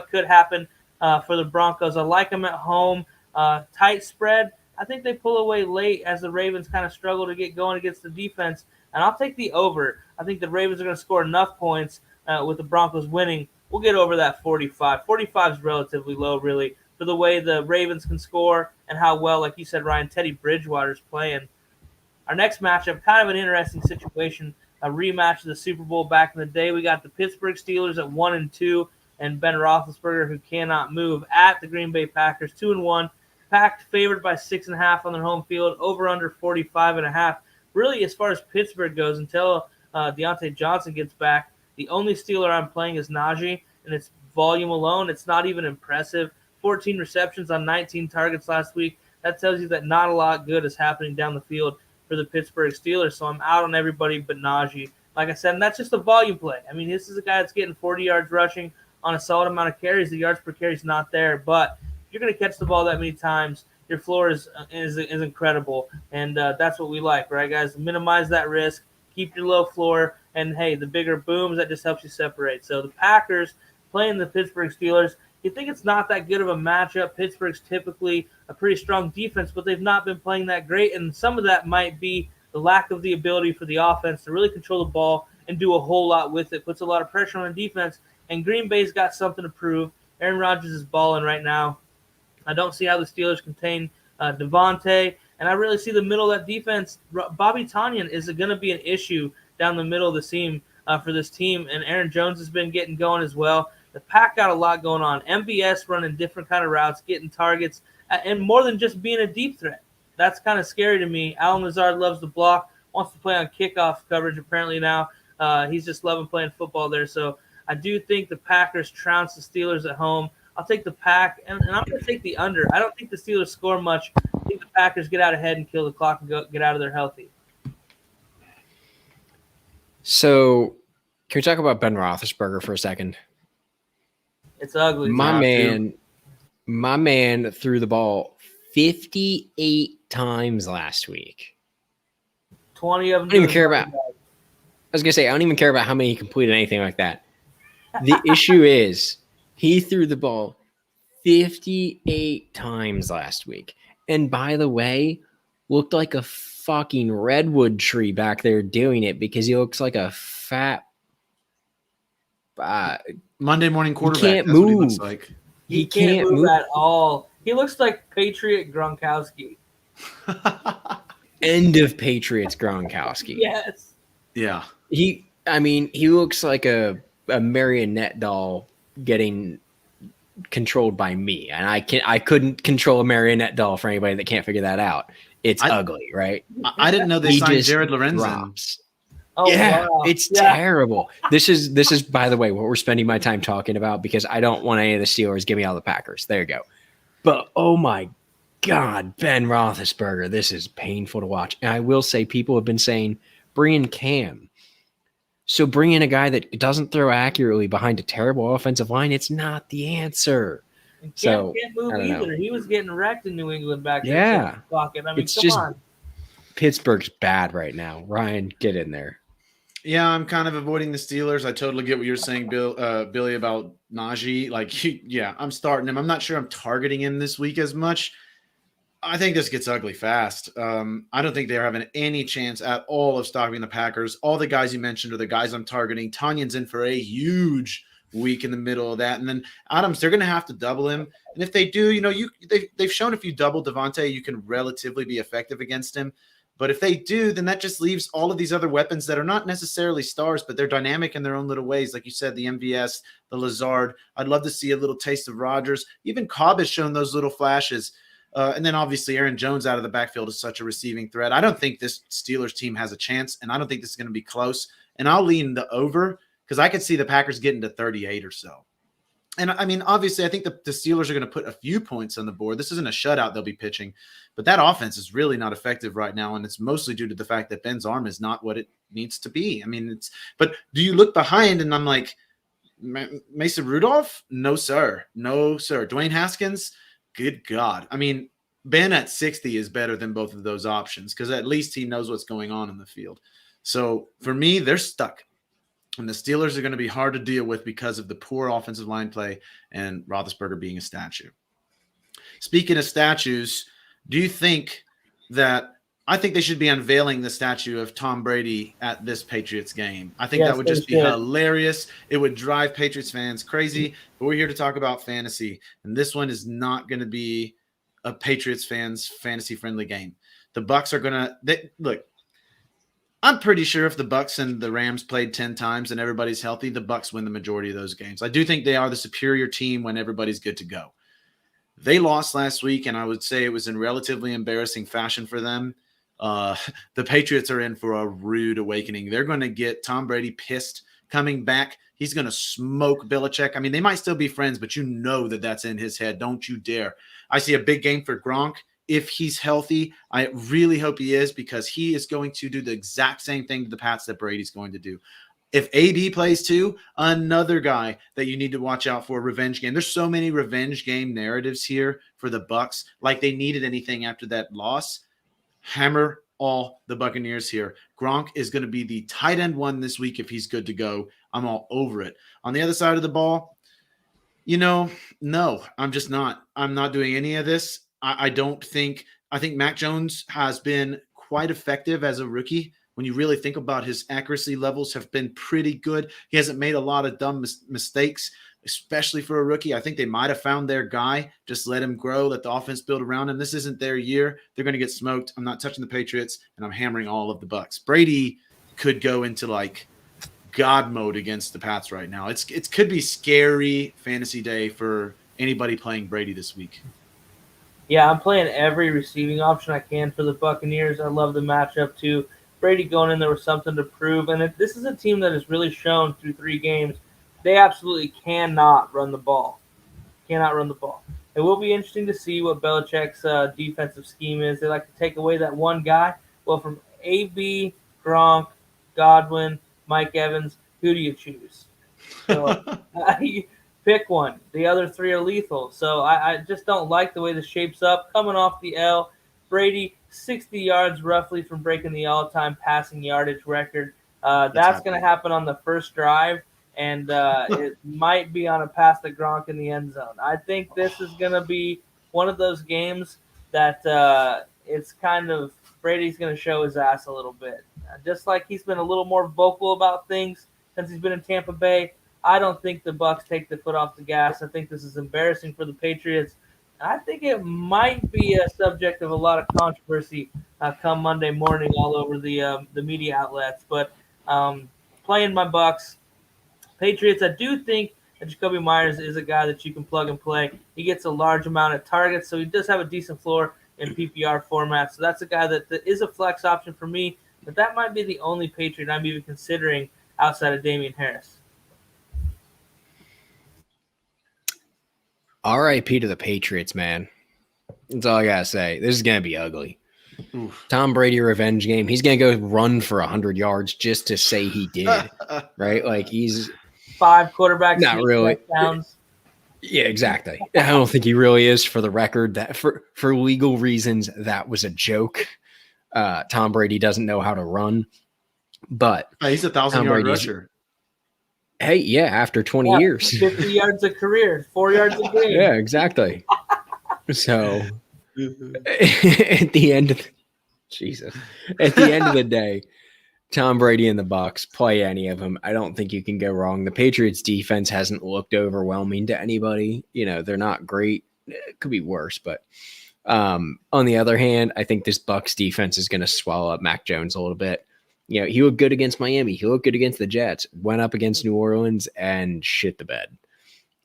could happen for the Broncos. I like them at home. Tight spread. I think they pull away late as the Ravens kind of struggle to get going against the defense. And I'll take the over. I think the Ravens are going to score enough points with the Broncos winning. We'll get over that 45. 45 is relatively low, really, for the way the Ravens can score and how well, like you said, Ryan, Teddy Bridgewater's playing. Our next matchup, kind of an interesting situation, a rematch of the Super Bowl back in the day. We got the Pittsburgh Steelers at 1-2, and Ben Roethlisberger, who cannot move, at the Green Bay Packers, 2-1. Packed favored by 6.5 on their home field, over under 45.5. Really, as far as Pittsburgh goes, until Deontay Johnson gets back, the only Steeler I'm playing is Najee, and it's volume alone. It's not even impressive. 14 receptions on 19 targets last week. That tells you that not a lot good is happening down the field for the Pittsburgh Steelers. So I'm out on everybody but Najee. Like I said, and that's just a volume play. I mean, this is a guy that's getting 40 yards rushing on a solid amount of carries. The yards per carry is not there, but if you're going to catch the ball that many times, your floor is incredible, and that's what we like, right, guys? Minimize that risk, keep your low floor, and, hey, the bigger booms, that just helps you separate. So the Packers playing the Pittsburgh Steelers, you think it's not that good of a matchup. Pittsburgh's typically a pretty strong defense, but they've not been playing that great, and some of that might be the lack of the ability for the offense to really control the ball and do a whole lot with it. Puts a lot of pressure on the defense, and Green Bay's got something to prove. Aaron Rodgers is balling right now. I don't see how the Steelers contain Devontae, and I really see the middle of that defense. Bobby Tonyan is going to be an issue down the middle of the seam for this team, and Aaron Jones has been getting going as well. The Pack got a lot going on. MBS running different kind of routes, getting targets, and more than just being a deep threat. That's kind of scary to me. Alan Lazard loves the block, wants to play on kickoff coverage apparently now. He's just loving playing football there. So I do think the Packers trounce the Steelers at home. I'll take the Pack, and I'm going to take the under. I don't think the Steelers score much. I think the Packers get out ahead and kill the clock and get out of there healthy. So can we talk about Ben Roethlisberger for a second? It's ugly. My man threw the ball 58 times last week. 20 of them. I don't even care about. I was gonna say I don't even care about how many he completed, anything like that. The issue is he threw the ball 58 times last week, and by the way, looked like a fucking redwood tree back there doing it because he looks like a fat. Monday morning quarterback. He can't That's move. what he looks like. He can't move at all. He looks like Patriot Gronkowski. End of Patriots Gronkowski. Yes. Yeah. He looks like a marionette doll getting controlled by me, and I couldn't control a marionette doll for anybody that can't figure that out. It's ugly, right? I didn't know they signed Jared Lorenzen. Drops. Oh, yeah, wow. it's terrible. This is, by the way, what we're spending my time talking about because I don't want any of the Steelers. Give me all the Packers. There you go. But, oh, my God, Ben Roethlisberger, this is painful to watch. And I will say people have been saying, bring in Cam. So bring in a guy that doesn't throw accurately behind a terrible offensive line. It's not the answer. And So can't move either. He was getting wrecked in New England back there. Yeah. I mean, It's come just on. Pittsburgh's bad right now. Ryan, get in there. Yeah, I'm kind of avoiding the Steelers. I totally get what you're saying, Billy, about Najee. I'm starting him. I'm not sure I'm targeting him this week as much. I think this gets ugly fast. I don't think they're having any chance at all of stopping the Packers. All the guys you mentioned are the guys I'm targeting. Tanyan's in for a huge week in the middle of that. And then Adams, they're going to have to double him. And if they do, they've shown if you double Devontae, you can relatively be effective against him. But if they do, then that just leaves all of these other weapons that are not necessarily stars, but they're dynamic in their own little ways. Like you said, the MVS, the Lazard. I'd love to see a little taste of Rodgers. Even Cobb has shown those little flashes. And then obviously Aaron Jones out of the backfield is such a receiving threat. I don't think this Steelers team has a chance, and I don't think this is going to be close. And I'll lean the over because I could see the Packers getting to 38 or so. And I mean, obviously, I think the Steelers are going to put a few points on the board. This isn't a shutout they'll be pitching, but that offense is really not effective right now. And it's mostly due to the fact that Ben's arm is not what it needs to be. I mean, but do you look behind and I'm like, Mason Rudolph? No, sir. No, sir. Dwayne Haskins? Good God. I mean, Ben at 60 is better than both of those options because at least he knows what's going on in the field. So for me, they're stuck. And the Steelers are going to be hard to deal with because of the poor offensive line play and Roethlisberger being a statue. Speaking of statues, do you think that I think they should be unveiling the statue of Tom Brady at this Patriots game? I think Yes, that would they just be should. hilarious. It would drive Patriots fans crazy. But we're here to talk about fantasy, and this one is not going to be a Patriots fans fantasy friendly game. The Bucks are going to look. I'm pretty sure if the Bucks and the Rams played 10 times and everybody's healthy, the Bucks win the majority of those games. I do think they are the superior team when everybody's good to go. They lost last week, and I would say it was in relatively embarrassing fashion for them. The Patriots are in for a rude awakening. They're going to get Tom Brady pissed coming back. He's going to smoke Belichick. I mean, they might still be friends, but you know that that's in his head. Don't you dare. I see a big game for Gronk. If he's healthy, I really hope he is because he is going to do the exact same thing to the Pats that Brady's going to do. If AB plays too, another guy that you need to watch out for, revenge game. There's so many revenge game narratives here for the Bucks, like they needed anything after that loss. Hammer all the Buccaneers here. Gronk is going to be the tight end one this week if he's good to go. I'm all over it. On the other side of the ball, no, I'm just not. I'm not doing any of this. I think Mac Jones has been quite effective as a rookie. When you really think about his accuracy levels have been pretty good. He hasn't made a lot of dumb mistakes, especially for a rookie. I think they might have found their guy. Just let him grow, let the offense build around him. This isn't their year. They're going to get smoked. I'm not touching the Patriots, and I'm hammering all of the Bucks. Brady could go into like God mode against the Pats right now. It could be scary fantasy day for anybody playing Brady this week. Yeah, I'm playing every receiving option I can for the Buccaneers. I love the matchup too. Brady going in there with something to prove, and this is a team that has really shown through 3 games they absolutely cannot run the ball. Cannot run the ball. It will be interesting to see what Belichick's defensive scheme is. They like to take away that one guy. Well, from AB, Gronk, Godwin, Mike Evans, who do you choose? So pick one. The other 3 are lethal. So I just don't like the way this shapes up. Coming off the L, Brady 60 yards roughly from breaking the all-time passing yardage record. That's going to happen on the first drive, and it might be on a pass to Gronk in the end zone. I think this is going to be one of those games that it's kind of Brady's going to show his ass a little bit. Just like he's been a little more vocal about things since he's been in Tampa Bay, I don't think the Bucs take the foot off the gas. I think this is embarrassing for the Patriots. I think it might be a subject of a lot of controversy come Monday morning all over the media outlets. But playing my Bucs, Patriots, I do think that Jacoby Myers is a guy that you can plug and play. He gets a large amount of targets, so he does have a decent floor in PPR format. So that's a guy that is a flex option for me. But that might be the only Patriot I'm even considering outside of Damian Harris. RIP to the Patriots, man. That's all I gotta say. This is gonna be ugly. Oof. Tom Brady revenge game. He's gonna go run for 100 yards just to say he did, right? Like he's 5 quarterbacks, not really. Touchdowns. Yeah, exactly. I don't think he really is. For the record, that for legal reasons, that was a joke. Tom Brady doesn't know how to run, but he's a 1,000-yard rusher. Hey, yeah, after 20 years. 50 yards a career, 4 yards a game. Yeah, exactly. So at the end of the day, Tom Brady and the Bucs, play any of them. I don't think you can go wrong. The Patriots defense hasn't looked overwhelming to anybody. They're not great. It could be worse, but on the other hand, I think this Bucs defense is going to swallow up Mac Jones a little bit. He looked good against Miami. He looked good against the Jets. Went up against New Orleans and shit the bed.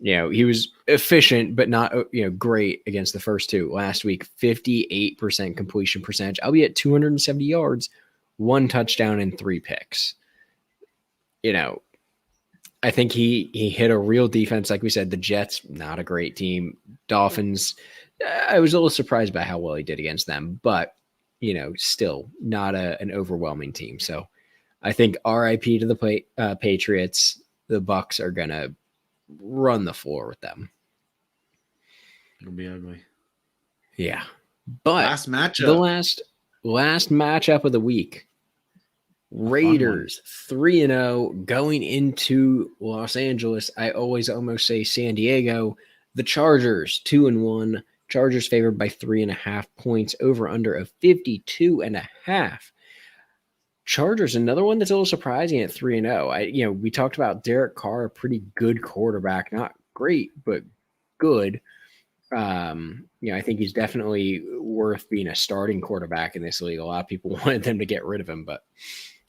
He was efficient, but not great against the first 2. Last week, 58% completion percentage. I'll be at 270 yards, 1 touchdown and 3 picks. I think he hit a real defense. Like we said, the Jets, not a great team. Dolphins, I was a little surprised by how well he did against them, but still not an overwhelming team. So I think RIP to the Patriots. The Bucs are going to run the floor with them. It'll be ugly. Yeah. But Last matchup. the last matchup of the week. Raiders 3-0 going into Los Angeles. I always almost say San Diego. The Chargers 2-1. Chargers favored by 3.5 points, over under of 52.5. Chargers, another one that's a little surprising at 3-0. We talked about Derek Carr, a pretty good quarterback, not great, but good. I think he's definitely worth being a starting quarterback in this league. A lot of people wanted them to get rid of him, but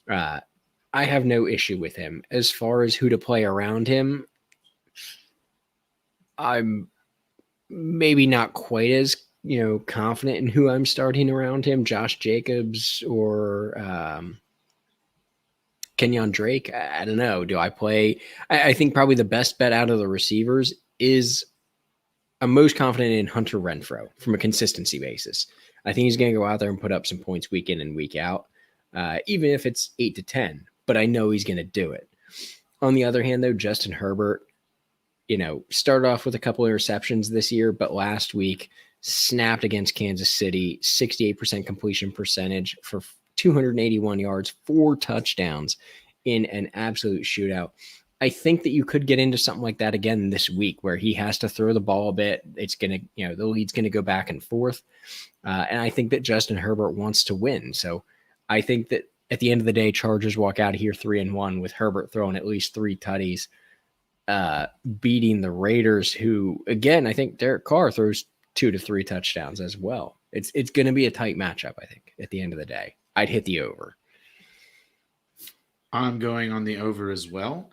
I have no issue with him. As far as who to play around him, I'm maybe not quite as confident in who I'm starting around him. Josh Jacobs or Kenyon Drake. I don't know. Do I play? I think probably the best bet out of the receivers is I'm most confident in Hunter Renfrow from a consistency basis. I think he's going to go out there and put up some points week in and week out, even if it's 8 to 10. But I know he's going to do it. On the other hand, though, Justin Herbert, started off with a couple of interceptions this year, but last week snapped against Kansas City, 68% completion percentage for 281 yards, 4 touchdowns in an absolute shootout. I think that you could get into something like that again this week where he has to throw the ball a bit. It's going to, the lead's going to go back and forth. And I think that Justin Herbert wants to win. So I think that at the end of the day, Chargers walk out of here 3-1 with Herbert throwing at least 3 tutties, beating the Raiders, who, again, I think Derek Carr throws 2 to 3 touchdowns as well. It's going to be a tight matchup, I think, at the end of the day. I'd hit the over. I'm going on the over as well.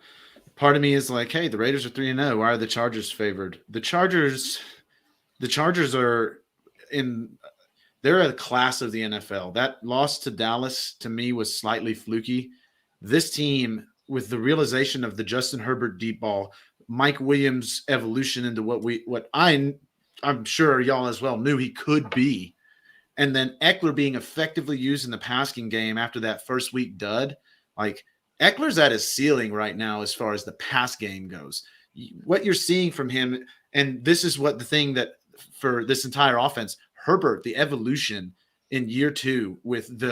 Part of me is like, hey, the Raiders are 3-0. Why are the Chargers favored? The Chargers are they're a class of the NFL. That loss to Dallas to me was slightly fluky. This team, with the realization of the Justin Herbert deep ball, Mike Williams' evolution into what I'm sure y'all as well knew he could be, and then Eckler being effectively used in the passing game after that first week dud, like Eckler's at his ceiling right now as far as the pass game goes. What you're seeing from him, and this is what the thing that for this entire offense, Herbert, the evolution in year 2 with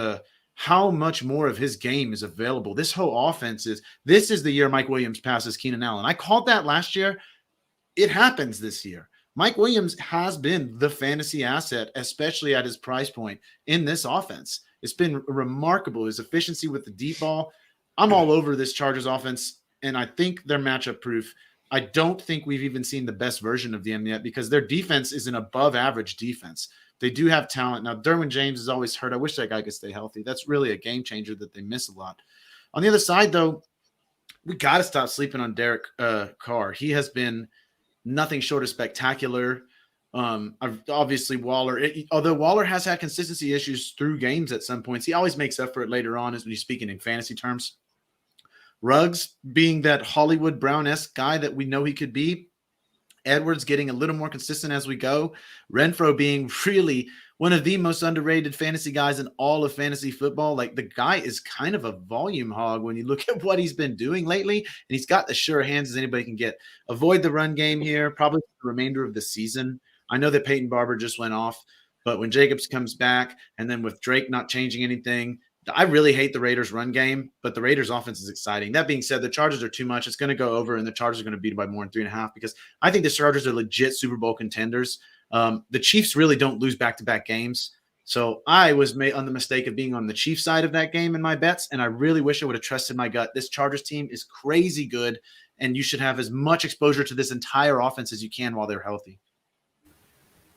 how much more of his game is available. This whole offense this is the year Mike Williams passes Keenan Allen. I called that last year. It happens this year. Mike Williams has been the fantasy asset, especially at his price point in this offense. It's been remarkable. His efficiency with the deep ball. I'm all over this Chargers offense, and I think they're matchup proof. I don't think we've even seen the best version of them yet because their defense is an above average defense. They do have talent. Now, Derwin James is always hurt. I wish that guy could stay healthy. That's really a game changer that they miss a lot. On the other side, though, we got to stop sleeping on Derek Carr. He has been nothing short of spectacular. Obviously, although Waller has had consistency issues through games at some points, he always makes up for it later on as when he's speaking in fantasy terms. Ruggs being that Hollywood Brown-esque guy that we know he could be. Edwards getting a little more consistent as we go. Renfrow being really one of the most underrated fantasy guys in all of fantasy football. Like, the guy is kind of a volume hog when you look at what he's been doing lately, and he's got as sure hands as anybody can get. Avoid the run game here, probably for the remainder of the season. I know that Peyton Barber just went off, but when Jacobs comes back, and then with Drake not changing anything, I really hate the Raiders' run game, but the Raiders' offense is exciting. That being said, the Chargers are too much. It's going to go over, and the Chargers are going to beat it by more than 3.5 because I think the Chargers are legit Super Bowl contenders. The Chiefs really don't lose back-to-back games. So I was made on the mistake of being on the Chiefs side of that game in my bets, and I really wish I would have trusted my gut. This Chargers team is crazy good, and you should have as much exposure to this entire offense as you can while they're healthy.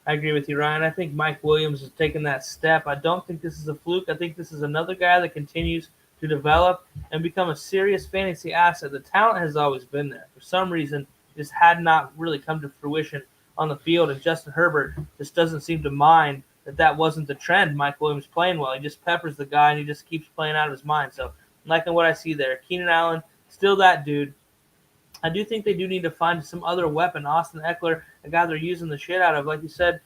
I agree with you, Ryan. I think Mike Williams has taken that step. I don't think this is a fluke. I think this is another guy that continues to develop and become a serious fantasy asset. The talent has always been there. For some reason, just had not really come to fruition on the field, and Justin Herbert just doesn't seem to mind that wasn't the trend. Mike Williams playing well. He just peppers the guy, and he just keeps playing out of his mind. So I'm liking what I see there. Keenan Allen, still that dude. I do think they do need to find some other weapon. Austin Eckler, a guy they're using the shit out of. Like you said,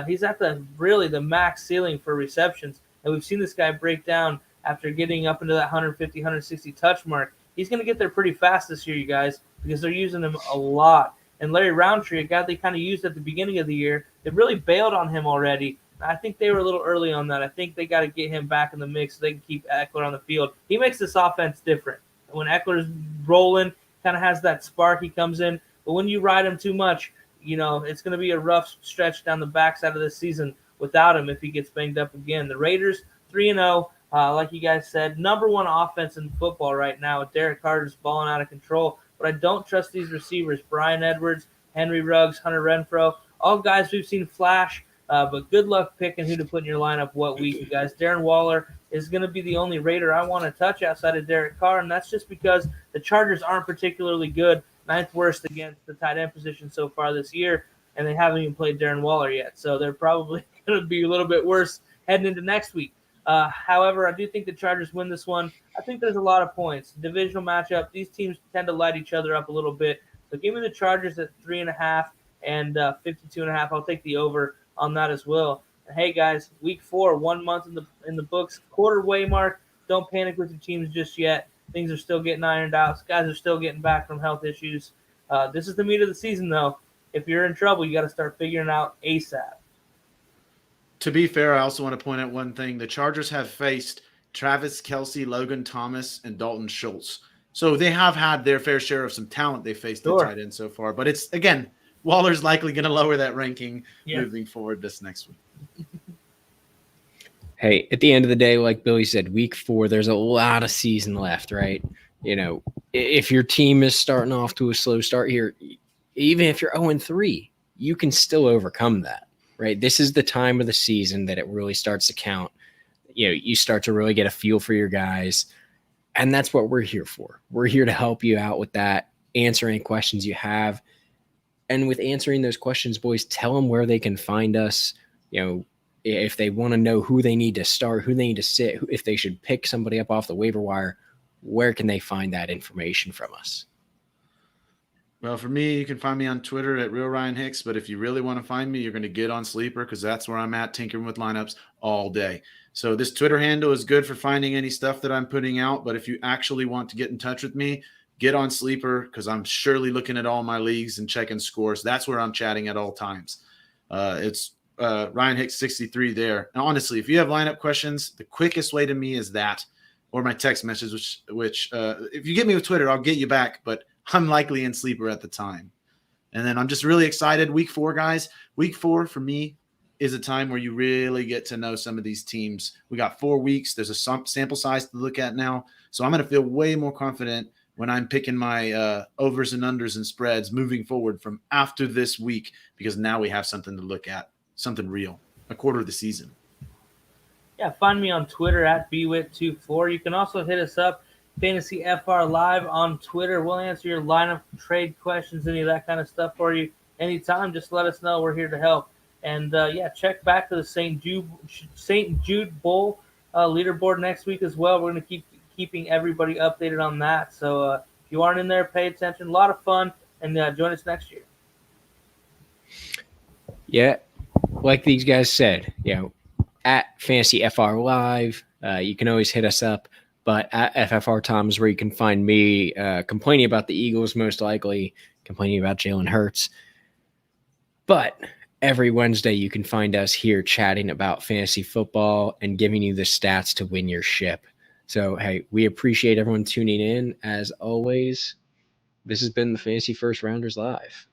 he's at the max ceiling for receptions. And we've seen this guy break down after getting up into that 150, 160 touch mark. He's going to get there pretty fast this year, you guys. because they're using him a lot. And Larry Roundtree, a guy they kind of used at the beginning of the year, they really bailed on him already. I think they were a little early on that. I think they got to get him back in the mix so they can keep Eckler on the field. He makes this offense different. When Eckler's rolling, kind of has that spark, he comes in. But when you ride him too much, it's going to be a rough stretch down the backside of this season without him if he gets banged up again. The Raiders, 3-0, like you guys said, number one offense in football right now. Derek Carter's balling out of control. But I don't trust these receivers. Brian Edwards, Henry Ruggs, Hunter Renfrow, all guys we've seen flash. But good luck picking who to put in your lineup what week, you guys. Darren Waller is going to be the only Raider I want to touch outside of Derek Carr, and that's just because the Chargers aren't particularly good. Ninth worst against the tight end position so far this year, and they haven't even played Darren Waller yet. So they're probably going to be a little bit worse heading into next week. However, I do think the Chargers win this one. I think there's a lot of points. Divisional matchup, these teams tend to light each other up a little bit. So give me the Chargers at 3.5 and 52.5. I'll take the over on that as well. Hey guys, week 4, 1 month in the books, quarter way mark. Don't panic with your teams just yet. Things are still getting ironed out. Guys are still getting back from health issues. This is the meat of the season, though. If you're in trouble, you got to start figuring out ASAP. To be fair, I also want to point out one thing. The Chargers have faced Travis Kelce, Logan Thomas, and Dalton Schultz. So they have had their fair share of some talent they faced at tight end so far. But it's, again, Waller's likely going to lower that ranking moving forward this next week. Hey, at the end of the day, like Billy said, week 4, there's a lot of season left, right? If your team is starting off to a slow start here, even if you're 0-3, you can still overcome that, right? This is the time of the season that it really starts to count. You start to really get a feel for your guys, and that's what we're here for. We're here to help you out with that, answer any questions you have. And with answering those questions, boys, tell them where they can find us. If they want to know who they need to start, who they need to sit, if they should pick somebody up off the waiver wire, where can they find that information from us? Well, for me, you can find me on Twitter at Real Ryan Hicks. But if you really want to find me, you're going to get on Sleeper because that's where I'm at, tinkering with lineups all day. So this Twitter handle is good for finding any stuff that I'm putting out. But if you actually want to get in touch with me, get on Sleeper because I'm surely looking at all my leagues and checking scores. That's where I'm chatting at all times. It's Ryan Hicks 63 there. And honestly, if you have lineup questions, the quickest way to me is that, or my text message, which if you get me with Twitter, I'll get you back. But I'm likely in Sleeper at the time. And then I'm just really excited. Week 4, guys. Week 4 for me is a time where you really get to know some of these teams. We got 4 weeks. There's a sample size to look at now. So I'm going to feel way more confident when I'm picking my overs and unders and spreads moving forward from after this week, because now we have something to look at, something real, a quarter of the season. Yeah, find me on Twitter at bwit24. You can also hit us up, Fantasy FR Live on Twitter. We'll answer your lineup, trade questions, any of that kind of stuff for you anytime. Just let us know. We're here to help. And, check back to the St. Jude Bowl leaderboard next week as well. We're going to keep keeping everybody updated on that. So if you aren't in there, pay attention. A lot of fun. And join us next year. Yeah, like these guys said, at Fantasy FR Live, you can always hit us up. But at FFR Tom is where you can find me complaining about the Eagles, most likely complaining about Jalen Hurts. But every Wednesday, you can find us here chatting about fantasy football and giving you the stats to win your ship. So, hey, we appreciate everyone tuning in. As always, this has been the Fantasy First Rounders Live.